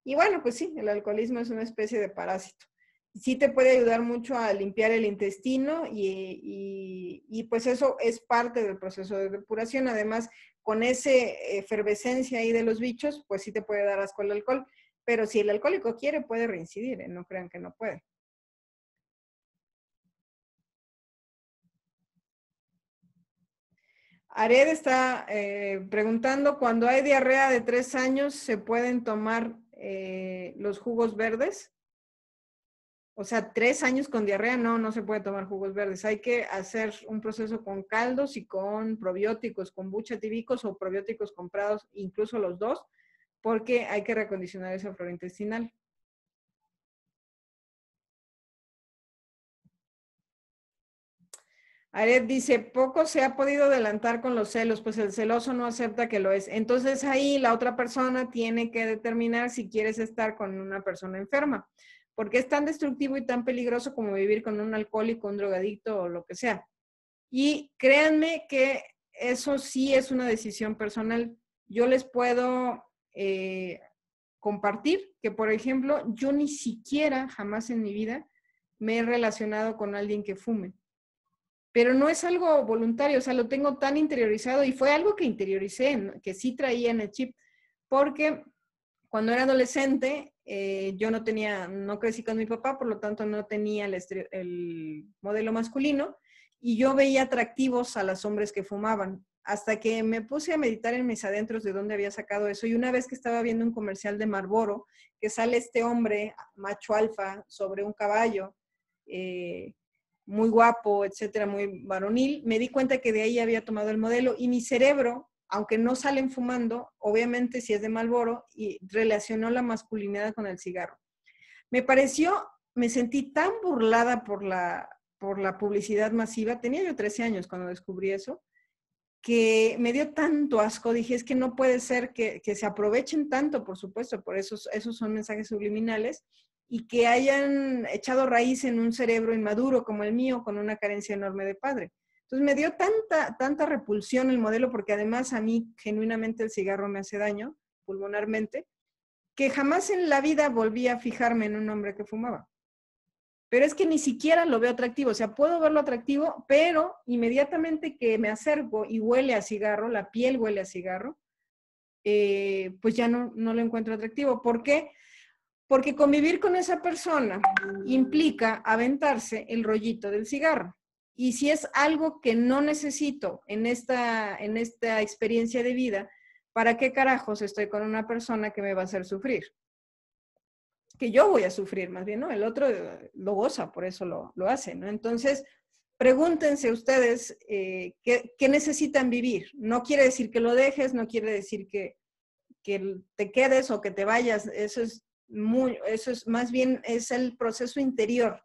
Y bueno, pues sí, el alcoholismo es una especie de parásito. Sí te puede ayudar mucho a limpiar el intestino y pues eso es parte del proceso de depuración. Además, con esa efervescencia ahí de los bichos, pues sí te puede dar asco el alcohol. Pero si el alcohólico quiere, puede reincidir, ¿eh? No crean que no puede. Ared está preguntando, cuando hay diarrea de 3 años, ¿se pueden tomar los jugos verdes? O sea, 3 años con diarrea, no se puede tomar jugos verdes. Hay que hacer un proceso con caldos y con probióticos, kombucha típicos o probióticos comprados, incluso los dos, porque hay que recondicionar esa flora intestinal. Aret dice, poco se ha podido adelantar con los celos, pues el celoso no acepta que lo es. Entonces ahí la otra persona tiene que determinar si quieres estar con una persona enferma, porque es tan destructivo y tan peligroso como vivir con un alcohólico, un drogadicto o lo que sea. Y créanme que eso sí es una decisión personal. Yo les puedo compartir que, por ejemplo, yo ni siquiera jamás en mi vida me he relacionado con alguien que fume. Pero no es algo voluntario, o sea, lo tengo tan interiorizado y fue algo que interioricé, ¿no? Que sí traía en el chip, porque cuando era adolescente yo no crecí con mi papá, por lo tanto no tenía el modelo masculino y yo veía atractivos a los hombres que fumaban, hasta que me puse a meditar en mis adentros de dónde había sacado eso y una vez que estaba viendo un comercial de Marlboro, que sale este hombre macho alfa sobre un caballo, muy guapo, etcétera, muy varonil, me di cuenta que de ahí había tomado el modelo y mi cerebro, aunque no salen fumando, obviamente si es de Marlboro, y relacionó la masculinidad con el cigarro. Me sentí tan burlada por la publicidad masiva, tenía yo 13 años cuando descubrí eso, que me dio tanto asco, dije, es que no puede ser que se aprovechen tanto, por supuesto, por esos son mensajes subliminales, y que hayan echado raíz en un cerebro inmaduro como el mío, con una carencia enorme de padre. Entonces me dio tanta repulsión el modelo, porque además a mí genuinamente el cigarro me hace daño pulmonarmente, que jamás en la vida volví a fijarme en un hombre que fumaba. Pero es que ni siquiera lo veo atractivo, o sea, puedo verlo atractivo, pero inmediatamente que me acerco y huele a cigarro, la piel huele a cigarro, pues ya no lo encuentro atractivo. ¿Por qué? Porque convivir con esa persona implica aventarse el rollito del cigarro. Y si es algo que no necesito en esta experiencia de vida, ¿para qué carajos estoy con una persona que me va a hacer sufrir? Que yo voy a sufrir más bien, ¿no? El otro lo goza, por eso lo hace, ¿no? Entonces, pregúntense ustedes qué necesitan vivir. No quiere decir que lo dejes, no quiere decir que te quedes o que te vayas. Eso es más bien es el proceso interior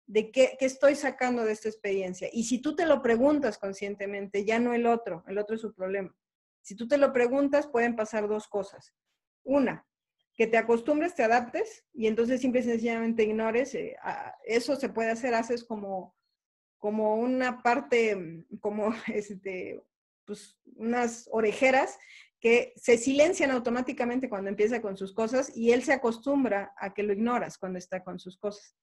de qué estoy sacando de esta experiencia. Y si tú te lo preguntas conscientemente, ya no el otro es su problema. Si tú te lo preguntas, pueden pasar dos cosas. Una, que te acostumbres, te adaptes y entonces simple y sencillamente ignores. Eso se puede hacer, haces como una parte, como pues unas orejeras que se silencian automáticamente cuando empieza con sus cosas y él se acostumbra a que lo ignoras cuando está con sus cosas.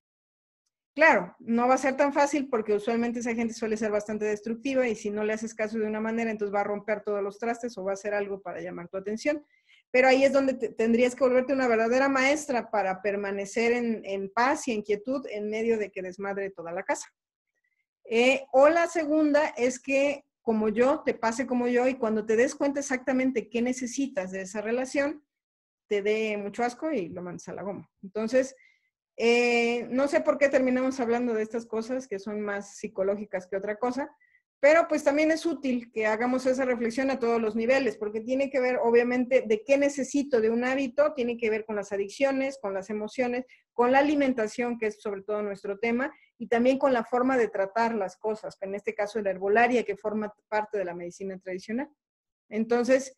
Claro, no va a ser tan fácil porque usualmente esa gente suele ser bastante destructiva y si no le haces caso de una manera, entonces va a romper todos los trastes o va a hacer algo para llamar tu atención. Pero ahí es donde tendrías que volverte una verdadera maestra para permanecer en paz y en quietud en medio de que desmadre toda la casa. O la segunda es que como yo, te pase como yo y cuando te des cuenta exactamente qué necesitas de esa relación, te dé mucho asco y lo mandes a la goma. Entonces, no sé por qué terminamos hablando de estas cosas que son más psicológicas que otra cosa, pero pues también es útil que hagamos esa reflexión a todos los niveles, porque tiene que ver obviamente de qué necesito de un hábito, tiene que ver con las adicciones, con las emociones, con la alimentación, que es sobre todo nuestro tema, y también con la forma de tratar las cosas, que en este caso la herbolaria, que forma parte de la medicina tradicional. Entonces,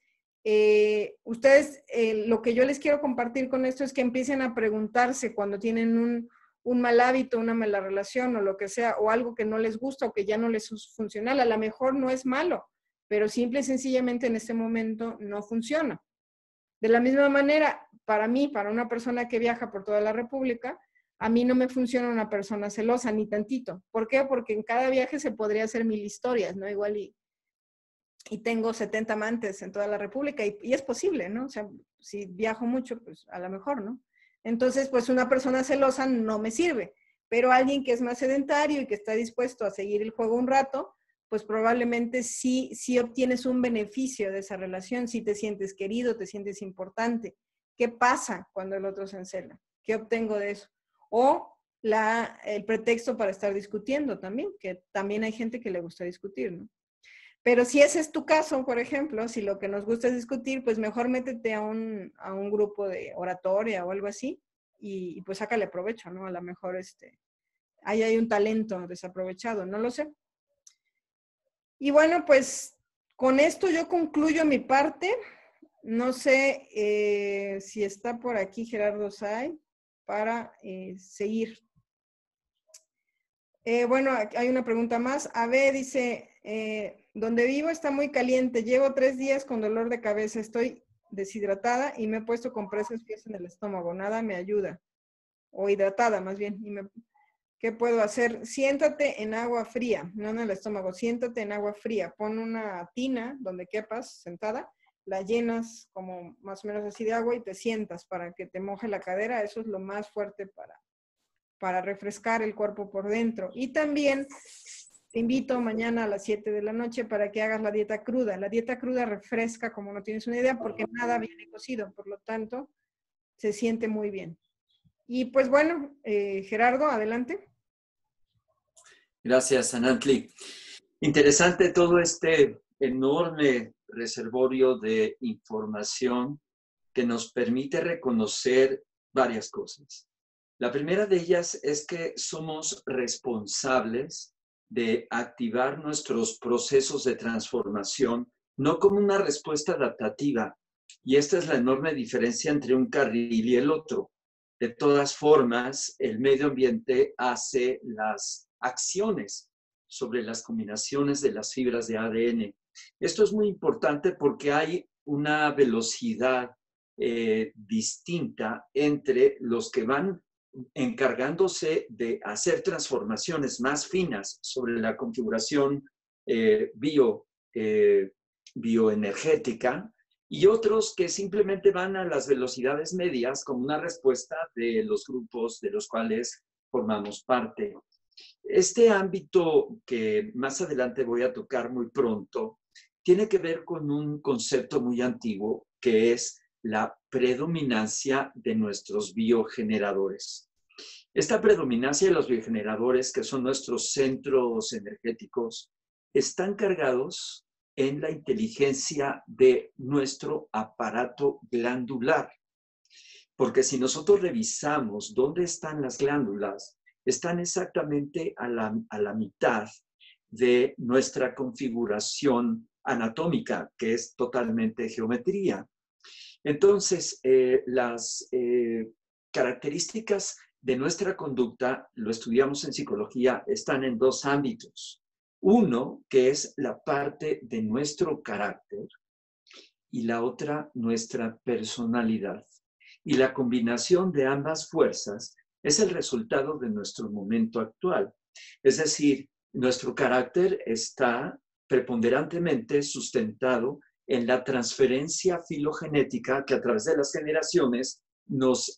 ustedes, lo que yo les quiero compartir con esto es que empiecen a preguntarse cuando tienen un mal hábito, una mala relación o lo que sea, o algo que no les gusta o que ya no les es funcional. A lo mejor no es malo, pero simple y sencillamente en este momento no funciona. De la misma manera, para mí, para una persona que viaja por toda la República, a mí no me funciona una persona celosa, ni tantito. ¿Por qué? Porque en cada viaje se podría hacer 1000 historias, ¿no? Igual y tengo 70 amantes en toda la República y es posible, ¿no? O sea, si viajo mucho, pues a lo mejor, ¿no? Entonces, pues una persona celosa no me sirve, pero alguien que es más sedentario y que está dispuesto a seguir el juego un rato, pues probablemente sí obtienes un beneficio de esa relación, sí te sientes querido, te sientes importante. ¿Qué pasa cuando el otro se encela? ¿Qué obtengo de eso? O el pretexto para estar discutiendo también, que también hay gente que le gusta discutir, ¿no? Pero si ese es tu caso, por ejemplo, si lo que nos gusta es discutir, pues mejor métete a un grupo de oratoria o algo así y pues sácale provecho, ¿no? A lo mejor ahí hay un talento desaprovechado, no lo sé. Y bueno, pues con esto yo concluyo mi parte. No sé si está por aquí Gerardo Say para seguir. Bueno, hay una pregunta más. Ave dice, donde vivo está muy caliente. Llevo 3 días con dolor de cabeza. Estoy deshidratada y me he puesto compresas frías en el estómago. Nada me ayuda. O hidratada, más bien. ¿Qué puedo hacer? Siéntate en agua fría, no en el estómago. Siéntate en agua fría. Pon una tina donde quepas sentada. La llenas como más o menos así de agua y te sientas para que te moje la cadera. Eso es lo más fuerte para refrescar el cuerpo por dentro. Y también te invito mañana a las 7 de la noche para que hagas la dieta cruda. La dieta cruda refresca como no tienes una idea porque nada viene cocido, por lo tanto, se siente muy bien. Y pues bueno, Gerardo, adelante. Gracias, Anantli. Interesante todo este enorme reservorio de información que nos permite reconocer varias cosas. La primera de ellas es que somos responsables de activar nuestros procesos de transformación, no como una respuesta adaptativa. Y esta es la enorme diferencia entre un carril y el otro. De todas formas, el medio ambiente hace las acciones sobre las combinaciones de las fibras de ADN. Esto es muy importante porque hay una velocidad distinta entre los que van encargándose de hacer transformaciones más finas sobre la configuración bioenergética y otros que simplemente van a las velocidades medias como una respuesta de los grupos de los cuales formamos parte. Este ámbito que más adelante voy a tocar muy pronto tiene que ver con un concepto muy antiguo que es la predominancia de nuestros biogeneradores. Esta predominancia de los biogeneradores, que son nuestros centros energéticos, están cargados en la inteligencia de nuestro aparato glandular. Porque si nosotros revisamos dónde están las glándulas, están exactamente a la mitad de nuestra configuración anatómica, que es totalmente geometría. Entonces, las características de nuestra conducta, lo estudiamos en psicología, están en 2 ámbitos. Uno, que es la parte de nuestro carácter, y la otra, nuestra personalidad. Y la combinación de ambas fuerzas es el resultado de nuestro momento actual. Es decir, nuestro carácter está preponderantemente sustentado en la transferencia filogenética que a través de las generaciones nos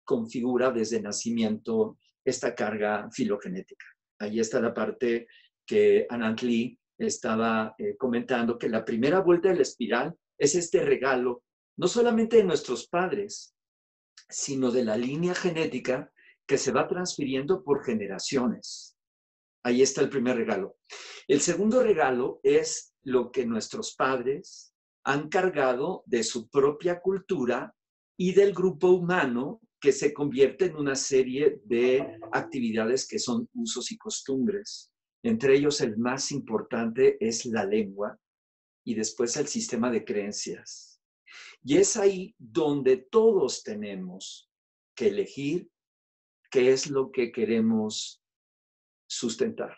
configura desde nacimiento esta carga filogenética. Ahí está la parte que Anant Lee estaba comentando, que la primera vuelta de la espiral es este regalo, no solamente de nuestros padres, sino de la línea genética que se va transfiriendo por generaciones. Ahí está el primer regalo. El segundo regalo es lo que nuestros padres han cargado de su propia cultura y del grupo humano, que se convierte en una serie de actividades que son usos y costumbres. Entre ellos, el más importante es la lengua y después el sistema de creencias. Y es ahí donde todos tenemos que elegir qué es lo que queremos sustentar.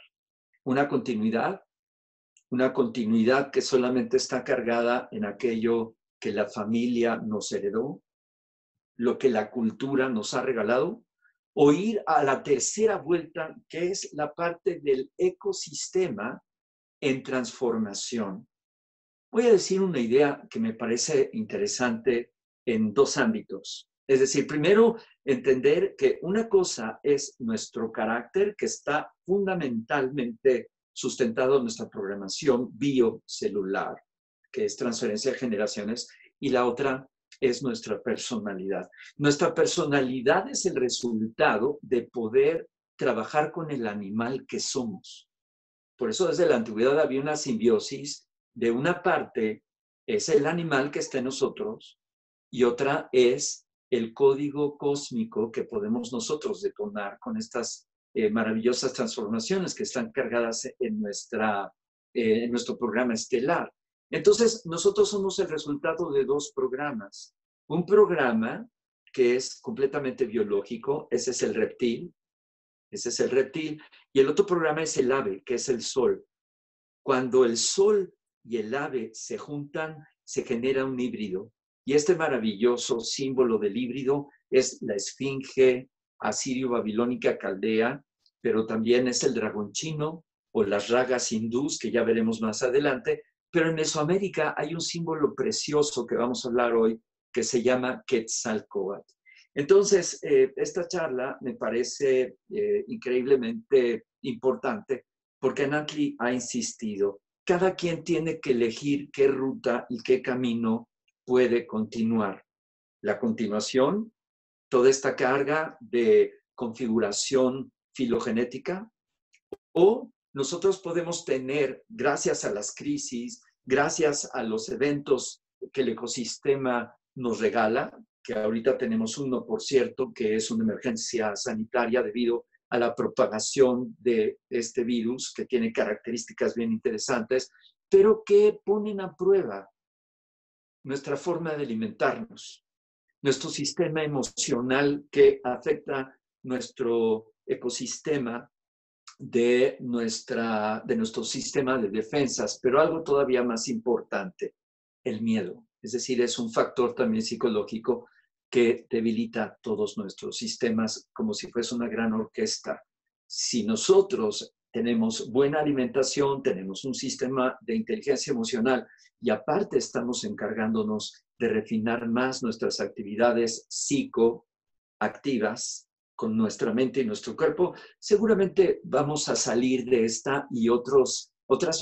Una continuidad que solamente está cargada en aquello que la familia nos heredó, lo que la cultura nos ha regalado, o ir a la tercera vuelta, que es la parte del ecosistema en transformación. Voy a decir una idea que me parece interesante en 2 ámbitos. Es decir, primero, entender que una cosa es nuestro carácter, que está fundamentalmente sustentado nuestra programación biocelular, que es transferencia de generaciones, y la otra es nuestra personalidad. Nuestra personalidad es el resultado de poder trabajar con el animal que somos. Por eso desde la antigüedad había una simbiosis. De una parte es el animal que está en nosotros y otra es el código cósmico que podemos nosotros detonar con estas maravillosas transformaciones que están cargadas en nuestro programa estelar. Entonces, nosotros somos el resultado de dos programas. Un programa que es completamente biológico, ese es el reptil, y el otro programa es el ave, que es el sol. Cuando el sol y el ave se juntan, se genera un híbrido. Y este maravilloso símbolo del híbrido es la esfinge asirio-babilónica caldea, pero también es el dragón chino o las ragas hindús, que ya veremos más adelante. Pero en Mesoamérica hay un símbolo precioso que vamos a hablar hoy, que se llama Quetzalcóatl. Entonces, esta charla me parece increíblemente importante porque Anantli ha insistido, cada quien tiene que elegir qué ruta y qué camino puede continuar. La continuación, toda esta carga de configuración filogenética, o nosotros podemos tener, gracias a las crisis, gracias a los eventos que el ecosistema nos regala, que ahorita tenemos uno, por cierto, que es una emergencia sanitaria debido a la propagación de este virus, que tiene características bien interesantes, pero que ponen a prueba nuestra forma de alimentarnos, nuestro sistema emocional que afecta nuestro ecosistema de nuestro sistema de defensas, pero algo todavía más importante, el miedo. Es decir, es un factor también psicológico que debilita todos nuestros sistemas como si fuese una gran orquesta. Si nosotros tenemos buena alimentación, tenemos un sistema de inteligencia emocional y aparte estamos encargándonos de refinar más nuestras actividades psicoactivas con nuestra mente y nuestro cuerpo, seguramente vamos a salir de esta y otras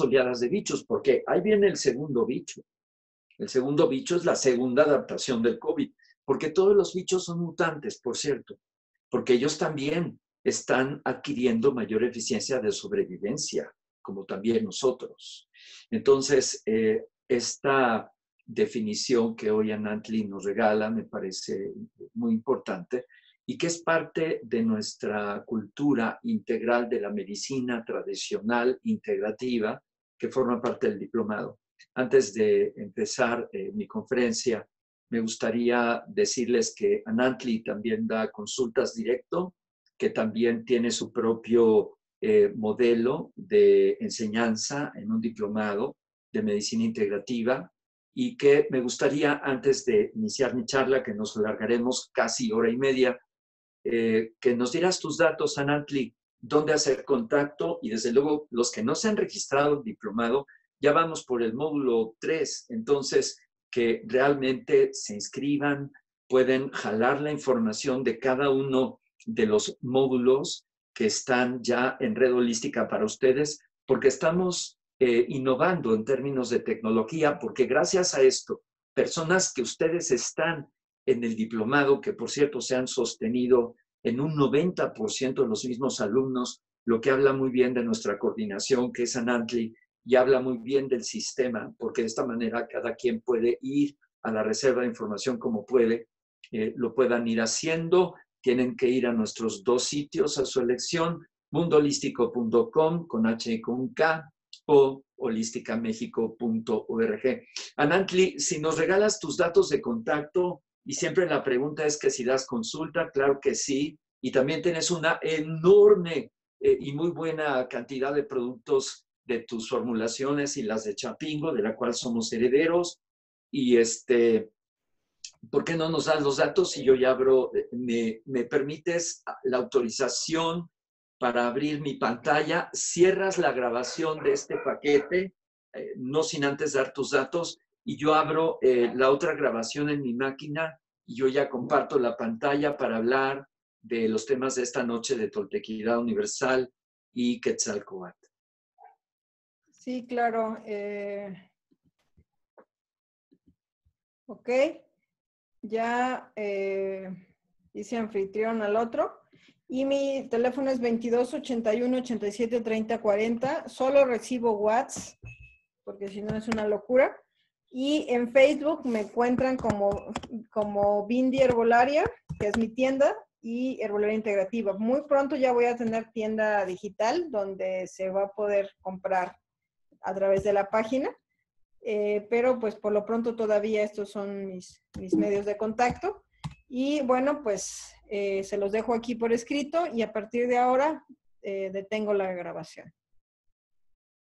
oleadas de bichos, porque ahí viene el segundo bicho. El segundo bicho es la segunda adaptación del COVID, porque todos los bichos son mutantes, por cierto, porque ellos también están adquiriendo mayor eficiencia de sobrevivencia, como también nosotros. Entonces, esta definición que hoy Anantli nos regala me parece muy importante y que es parte de nuestra cultura integral de la medicina tradicional integrativa que forma parte del diplomado. Antes de empezar mi conferencia, me gustaría decirles que Anantli también da consultas directo, que también tiene su propio modelo de enseñanza en un diplomado de medicina integrativa y que me gustaría, antes de iniciar mi charla, que nos alargaremos casi hora y media, que nos dieras tus datos, Anantli, dónde hacer contacto y desde luego los que no se han registrado el diplomado, ya vamos por el módulo 3, entonces que realmente se inscriban, pueden jalar la información de cada uno de los módulos que están ya en Red Holística para ustedes, porque estamos innovando en términos de tecnología, porque gracias a esto, personas que ustedes están en el diplomado, que por cierto se han sostenido en un 90% de los mismos alumnos, lo que habla muy bien de nuestra coordinación, que es Anantli, y habla muy bien del sistema, porque de esta manera cada quien puede ir a la reserva de información como puede, lo puedan ir haciendo, tienen que ir a nuestros dos sitios a su elección, mundoholístico.com con H y con K o holísticamexico.org. Anantli, si nos regalas tus datos de contacto, y siempre la pregunta es que si das consulta, claro que sí, y también tienes una enorme y muy buena cantidad de productos de tus formulaciones y las de Chapingo, de la cual somos herederos, y ¿por qué no nos das los datos? Y yo ya abro, me permites la autorización para abrir mi pantalla, cierras la grabación de este paquete, no sin antes dar tus datos, y yo abro la otra grabación en mi máquina y yo ya comparto la pantalla para hablar de los temas de esta noche de Toltequidad Universal y Quetzalcóatl. Sí, claro. Ok. Ya hice anfitrión al otro. Y mi teléfono es 22 81 87 30 40. Solo recibo WhatsApp, porque si no es una locura. Y en Facebook me encuentran como Bindi Herbolaria, que es mi tienda, y Herbolaria Integrativa. Muy pronto ya voy a tener tienda digital donde se va a poder comprar a través de la página. Pero pues por lo pronto todavía estos son mis medios de contacto. Y bueno, pues se los dejo aquí por escrito y a partir de ahora detengo la grabación.